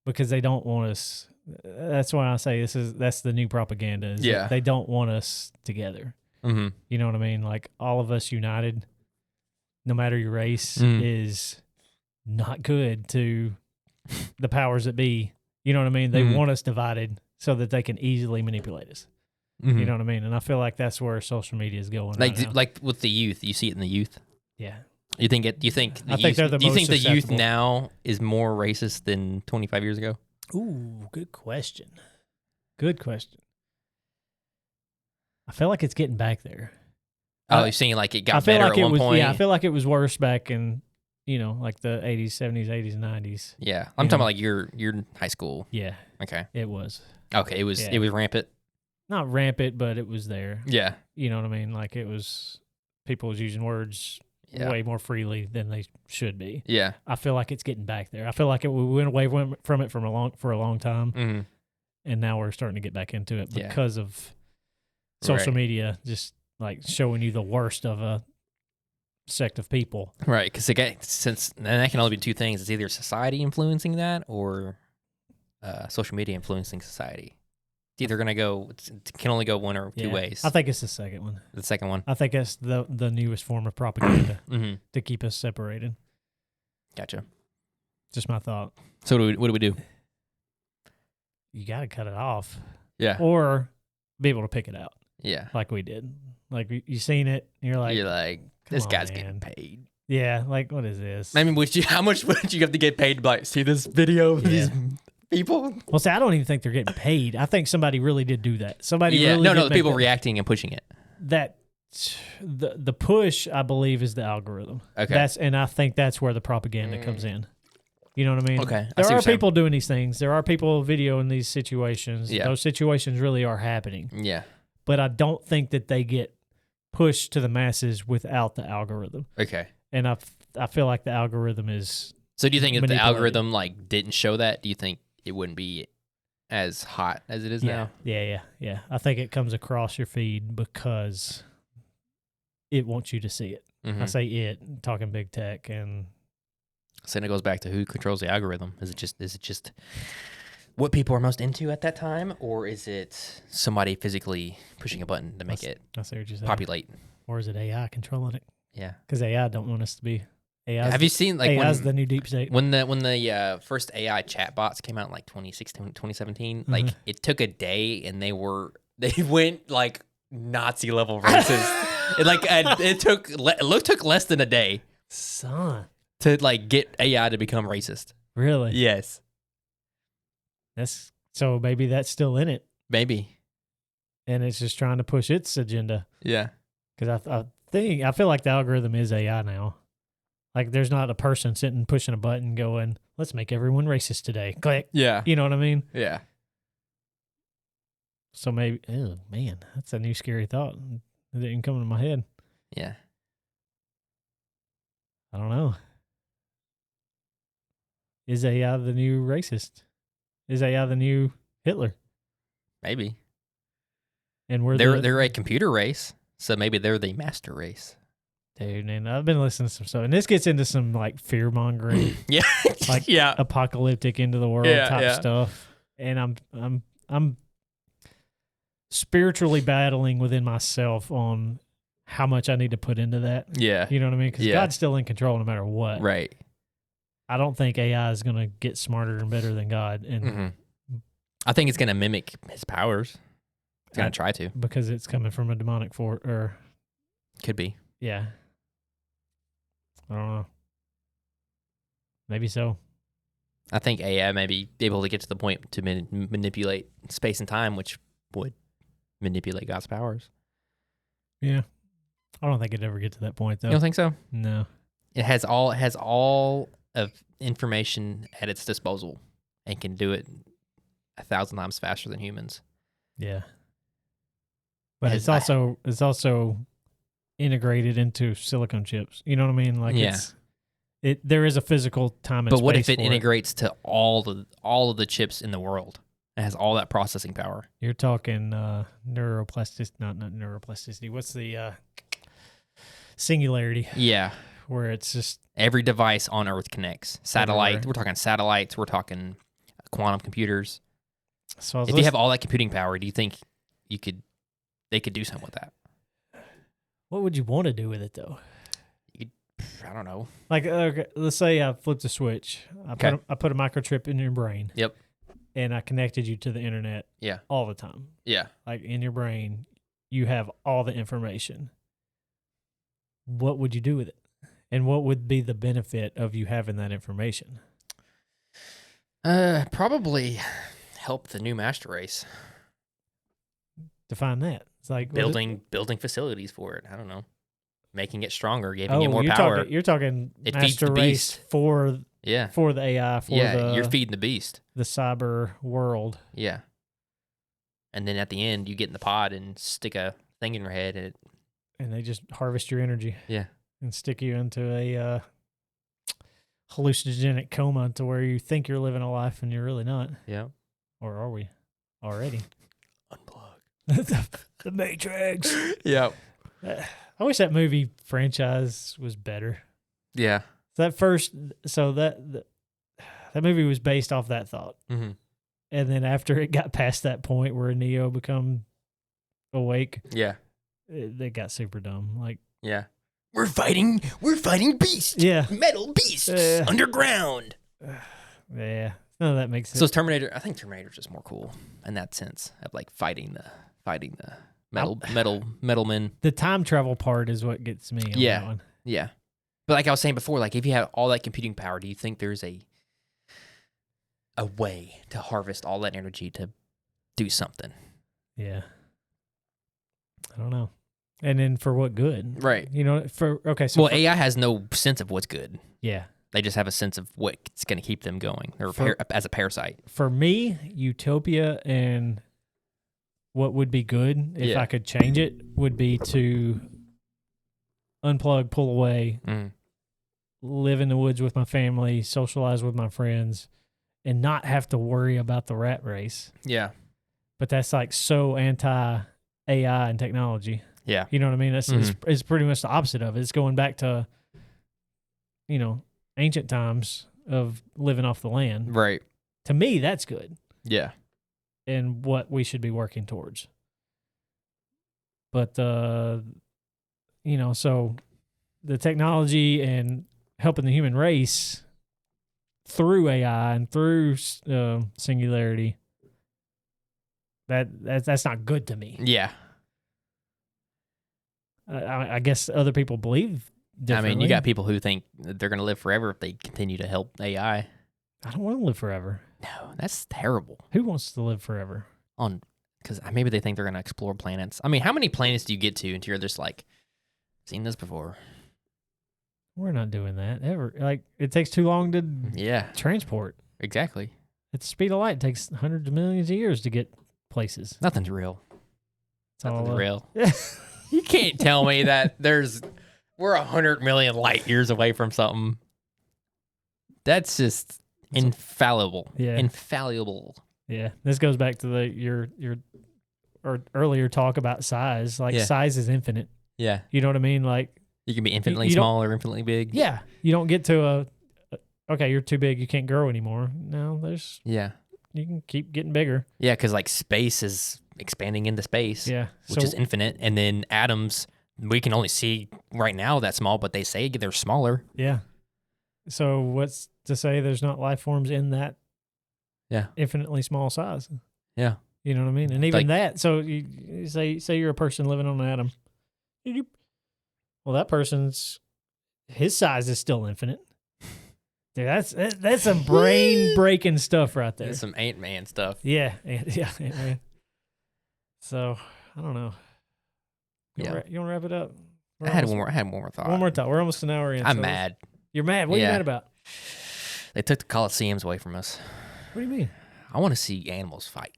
because they don't want us. That's why I say that's the new propaganda. Is that they don't want us together. Mm-hmm. You know what I mean? Like all of us united, no matter your race, is not good to the powers that be. You know what I mean? They want us divided so that they can easily manipulate us. Mm-hmm. You know what I mean? And I feel like that's where social media is going right now. Like with the youth, you see it in the youth. Yeah. You think it? You think the I think they're the Do you most think the youth susceptible. now is more racist than 25 years ago? Ooh, good question. Good question. I feel like it's getting back there. Oh, you're saying like it got feel better like at one point? Yeah, I feel like it was worse back in, like the 80s, 70s, 80s, and 90s. Yeah, I'm talking about like your high school. Yeah. Okay. It was. Okay, it was rampant. Not rampant, but it was there. Yeah. You know what I mean? Like it was, people was using words way more freely than they should be. Yeah. I feel like it's getting back there. I feel like we went away from it for a long time, and now we're starting to get back into it because of social media, just like showing you the worst of a sect of people. Right, because and that can only be two things. It's either society influencing that or social media influencing society. It's either going to go, it can only go one or two ways. I think it's the second one. The second one. I think that's the newest form of propaganda to keep us separated. Gotcha. Just my thought. So what do we do? You got to cut it off. Yeah. Or be able to pick it out. Yeah. Like we did. Like you seen it, and you're like, this guy's getting paid. Yeah, like what is this? I mean, how much would you have to get paid to like see this video of these people? Well, see, I don't even think they're getting paid. I think somebody really did do that. Somebody really the people reacting and pushing it. That the push, I believe, is the algorithm. Okay. And I think that's where the propaganda comes in. You know what I mean? Okay. There are people doing these things. There are people videoing these situations. Yeah. Those situations really are happening. Yeah. But I don't think that they get pushed to the masses without the algorithm. Okay. And I feel like the algorithm is. So do you think if the algorithm like didn't show that, do you think it wouldn't be as hot as it is now? Yeah. I think it comes across your feed because it wants you to see it. Mm-hmm. I say it, talking big tech, and so then it goes back to who controls the algorithm. Is it just what people are most into at that time, or is it somebody physically pushing a button to make it populate? Or is it AI controlling it? Yeah, because AI don't want us to be. Have you seen like AI's the new deep state? When the first AI chatbots came out in like 2016, 2017, like it took a day and they went like Nazi level racist. It took less than a day, son, to like get AI to become racist. Really? Yes. So maybe that's still in it. Maybe. And it's just trying to push its agenda. Yeah. Because I feel like the algorithm is AI now. Like there's not a person sitting pushing a button going, let's make everyone racist today. Click. Yeah. You know what I mean? Yeah. So maybe, oh man, that's a new scary thought. It didn't come into my head. Yeah. I don't know. Is AI the new racist? Is AI the new Hitler? Maybe. And they're a computer race, so maybe they're the master race. Dude, and I've been listening to some stuff, and this gets into some like fear mongering, apocalyptic end of the world type stuff. And I'm spiritually battling within myself on how much I need to put into that. Yeah, you know what I mean? Because God's still in control no matter what. Right. I don't think AI is going to get smarter and better than God, and I think it's going to mimic His powers. It's going to try to, because it's coming from a demonic could be. Yeah. I don't know. Maybe so. I think AI may be able to get to the point to manipulate space and time, which would manipulate God's powers. Yeah. I don't think it'd ever get to that point, though. You don't think so? No. It has all of information at its disposal and can do it 1,000 times faster than humans. Yeah. But it's also integrated into silicon chips. You know what I mean? Like there is a physical time and space. But what if it integrates to all of the chips in the world? It has all that processing power. You're talking neuroplasticity, not neuroplasticity. What's the singularity? Yeah. where it's just every device on Earth connects. Satellite. everywhere. We're talking satellites. We're talking quantum computers. So If you have all that computing power, do you think they could do something with that? what would you want to do with it though? I don't know. Like, okay, let's say I flipped a switch. I put a microchip in your brain. Yep. And I connected you to the internet. Yeah. All the time. Yeah. Like in your brain, you have all the information. What would you do with it? And what would be the benefit of you having that information? Probably help the new master race. Define that. It's like building facilities for it. I don't know. Making it stronger, giving it more power. You're talking it feeds master the race beast. for the AI, you're feeding the beast. The cyber world. Yeah. And then at the end, you get in the pod and stick a thing in your head, and they just harvest your energy. Yeah. And stick you into a hallucinogenic coma to where you think you're living a life and you're really not. Yeah. Or are we already? Unplug. The Matrix. Yeah. I wish that movie franchise was better. Yeah. That movie was based off that thought. Mm-hmm. And then after it got past that point where Neo become awake, they got super dumb. Like, yeah, we're fighting beasts. Yeah, metal beasts underground. Yeah, none of that makes sense. So Terminator, I think Terminator's just more cool in that sense of like fighting the metal men. The time travel part is what gets me. On that one. Yeah. But like I was saying before, like if you have all that computing power, do you think there's a way to harvest all that energy to do something? Yeah. I don't know. And then for what good? Right. You know, AI has no sense of what's good. Yeah. They just have a sense of what's going to keep them going, or as a parasite. For me, utopia and what would be good if I could change it would be to unplug, pull away, live in the woods with my family, socialize with my friends, and not have to worry about the rat race. Yeah. But that's like so anti-AI and technology. Yeah. You know what I mean? That's it's pretty much the opposite of it. It's going back to, ancient times of living off the land. Right. To me, that's good. Yeah. And what we should be working towards. But, so the technology and helping the human race through AI and through singularity, that's not good to me. Yeah. I guess other people believe differently. I mean, you got people who think that they're going to live forever if they continue to help AI. I don't want to live forever. No, that's terrible. Who wants to live forever? Because maybe they think they're going to explore planets. I mean, how many planets do you get to until you're just like, seen this before? We're not doing that ever. Like, it takes too long to transport. Exactly. At the speed of light, it takes hundreds of millions of years to get places. Nothing's real. Nothing's real. You can't tell me that we're 100 million light years away from something. That's just infallible. Yeah. Infallible. Yeah. This goes back to your earlier talk about size. Like, size is infinite. Yeah. You know what I mean? Like, you can be infinitely small or infinitely big. Yeah. You don't get to okay, you're too big, you can't grow anymore. No, you can keep getting bigger. Yeah, because like space is expanding into space. Yeah. Which is infinite. And then atoms, we can only see right now that small, but they say they're smaller. Yeah. So what's to say there's not life forms in that infinitely small size? Yeah. You know what I mean? And even that, so you say you're a person living on an atom. Well, that person's, his size is still infinite. Dude, that's some brain-breaking stuff right there. That's some Ant-Man stuff. Yeah, Ant-Man. So, I don't know. You want to wrap it up? I had one more thought. One more thought. We're almost an hour in. I'm mad. You're mad? What are you mad about? They took the Coliseums away from us. What do you mean? I want to see animals fight.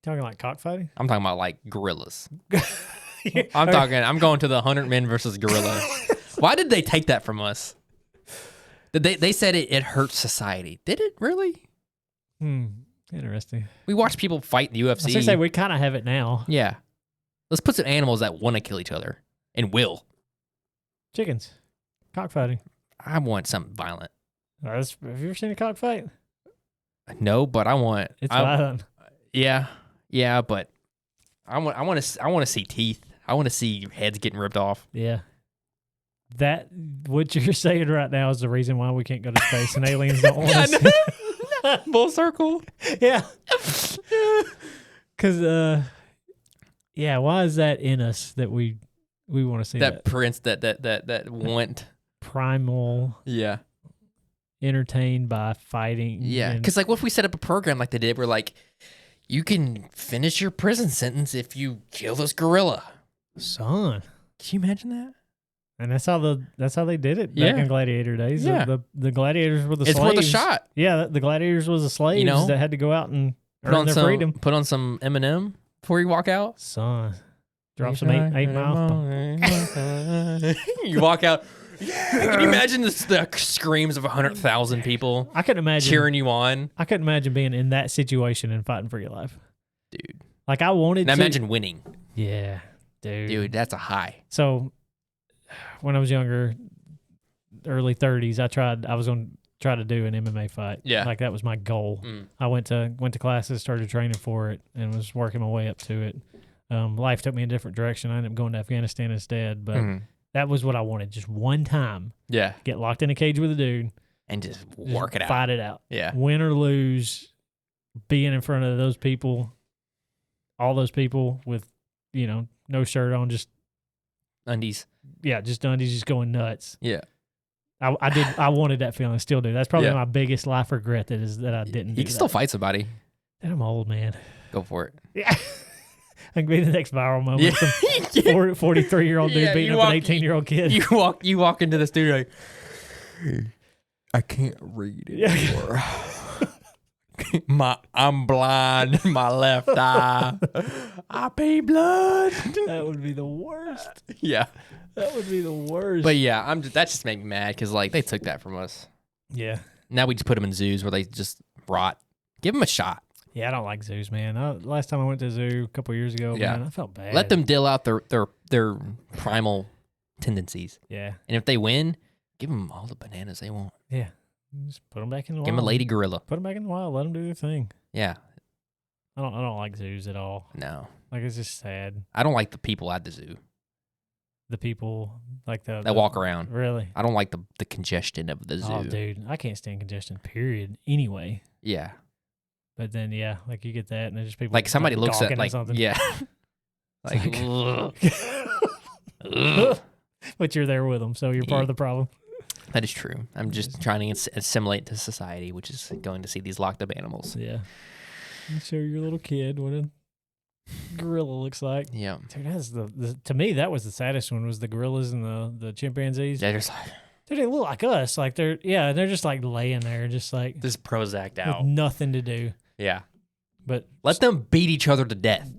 Talking like cockfighting? I'm talking about like gorillas. I'm going to the 100 men versus gorilla. Why did they take that from us? They said it hurts society. Did it really? Interesting. We watch people fight in the UFC. I was gonna say we kind of have it now. Yeah. Let's put some animals that want to kill each other and will. Chickens. Cockfighting. I want something violent. Have you ever seen a cockfight? No, but I want. It's violent. Yeah, but I want to see teeth. I want to see heads getting ripped off. Yeah. What you're saying right now is the reason why we can't go to space and aliens don't want us. Full circle. Yeah. Because, why is that in us that we want to see that? Prince that went primal. Yeah. Entertained by fighting. Yeah. Because, like, what if we set up a program like they did where, like, you can finish your prison sentence if you kill this gorilla. Son. Can you imagine that? And that's how they did it back in gladiator days. Yeah. The gladiators were the slaves. It's worth a shot. Yeah, the gladiators was the slaves that had to go out and earn their freedom. Put on some Eminem before you walk out. Son. Drop some 8 Mile. You walk out. Yeah. Can you imagine the screams of 100,000 people? I couldn't imagine cheering you on. I couldn't imagine being in that situation and fighting for your life, dude. Like I wanted to. Imagine winning. Yeah, dude. Dude, that's a high. So, when I was younger, early 30s, I was going to try to do an MMA fight. Yeah, like that was my goal. I went to classes, started training for it, and was working my way up to it. Life took me a different direction. I ended up going to Afghanistan instead, but. That was what I wanted. Just one time. Yeah. Get locked in a cage with a dude. And just work it out. Fight it out. Yeah. Win or lose, being in front of those people, all those people with, no shirt on, just undies. Yeah, just undies, just going nuts. Yeah. I wanted that feeling. I still do. That's probably my biggest life regret that I didn't do. You can still fight somebody. And I'm old, man. Go for it. Yeah. I can be the next viral moment. Some 43-year-old dude beating up an 18-year-old kid. You walk into the studio like, I can't read anymore. I'm blind. My left eye. I pee blood. That would be the worst. Yeah. That would be the worst. But yeah, that just made me mad because like they took that from us. Yeah. Now we just put them in zoos where they just rot. Give them a shot. Yeah, I don't like zoos, man. Last time I went to a zoo a couple years ago, man, I felt bad. Let them deal out their primal tendencies. Yeah. And if they win, give them all the bananas they want. Yeah. Just put them back in the wild. Give them a lady gorilla. Put them back in the wild. Let them do their thing. Yeah. I don't like zoos at all. No. Like, it's just sad. I don't like the people at the zoo. The people, like that walk around. Really? I don't like the congestion of the zoo. Oh, dude. I can't stand congestion, period. Anyway. Yeah. But then, yeah, like you get that, and there's just people like somebody looks at like something. Yeah, like, but you're there with them, so you're part of the problem. That is true. I'm just trying to assimilate to society, which is going to see these locked up animals. Yeah, you show your little kid what a gorilla looks like. Yeah, dude, that's to me that was the saddest one. Was the gorillas and the chimpanzees. They're just like. Dude, they look like us. Like they're just like laying there, just like this Prozac out, with nothing to do. Yeah, but let them beat each other to death.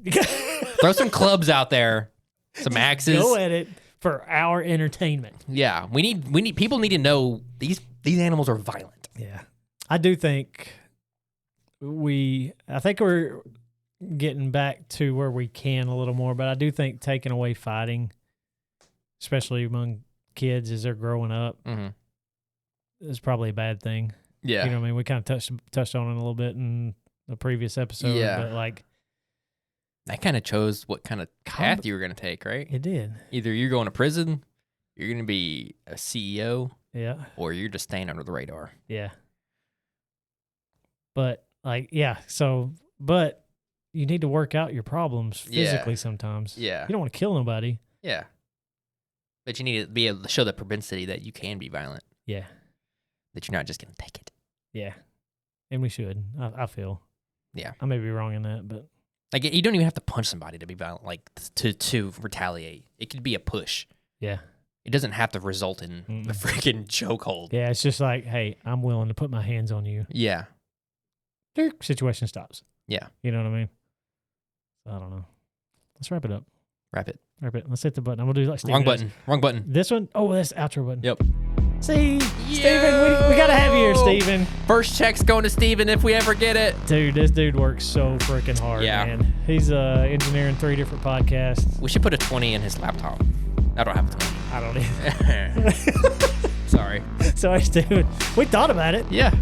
Throw some clubs out there, some axes. Go at it for our entertainment. Yeah, we need people need to know these animals are violent. Yeah, I do think I think we're getting back to where we can a little more, but I do think taking away fighting, especially among kids as they're growing up, is probably a bad thing. Yeah, you know what I mean. We kind of touched on it a little bit in the previous episode. Yeah, but like that kind of chose what kind of path you were going to take, right? It did. Either you're going to prison, you're going to be a CEO, yeah, or you're just staying under the radar. Yeah. But like, yeah. So, but you need to work out your problems physically sometimes. Yeah, you don't want to kill nobody. Yeah. But you need to be able to show the propensity that you can be violent. Yeah. That you're not just going to take it. Yeah. And we should, I feel. Yeah. I may be wrong in that, but. Like, you don't even have to punch somebody to be violent, like, to retaliate. It could be a push. Yeah. It doesn't have to result in the freaking chokehold. Yeah, it's just like, hey, I'm willing to put my hands on you. Yeah. Situation stops. Yeah. You know what I mean? I don't know. Let's wrap it up. Wrap it. Let's hit the button. I'm going to do like Steven. Wrong button. This one? Oh, that's the outro button. Yep. See? Steven, we got to have you here, Steven. First check's going to Steven if we ever get it. Dude, this dude works so freaking hard, man. He's engineering 3 different podcasts. We should put a 20 in his laptop. I don't have a 20. I don't either. Sorry. Sorry, dude. We thought about it. Yeah.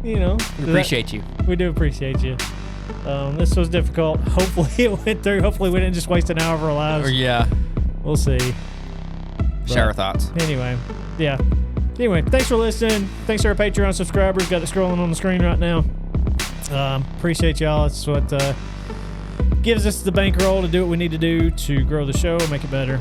You know. We appreciate you. We do appreciate you. This was difficult. Hopefully it went through. Hopefully we didn't just waste an hour of our lives. Yeah. We'll see. Share our thoughts. Anyway, yeah. Anyway, thanks for listening. Thanks to our Patreon subscribers. Got it scrolling on the screen right now. Appreciate y'all. It's what gives us the bankroll to do what we need to do to grow the show, make it better.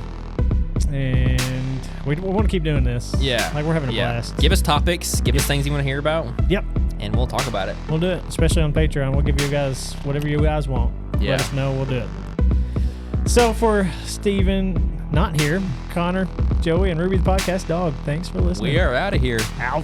And we want to keep doing this. Yeah. Like, we're having a blast. Give us topics. Give us things you want to hear about. Yep. And we'll talk about it. We'll do it, especially on Patreon. We'll give you guys whatever you guys want. Yeah. Let us know. We'll do it. So for Steven, not here, Connor, Joey, and Ruby the Podcast Dog, thanks for listening. We are out of here. Out.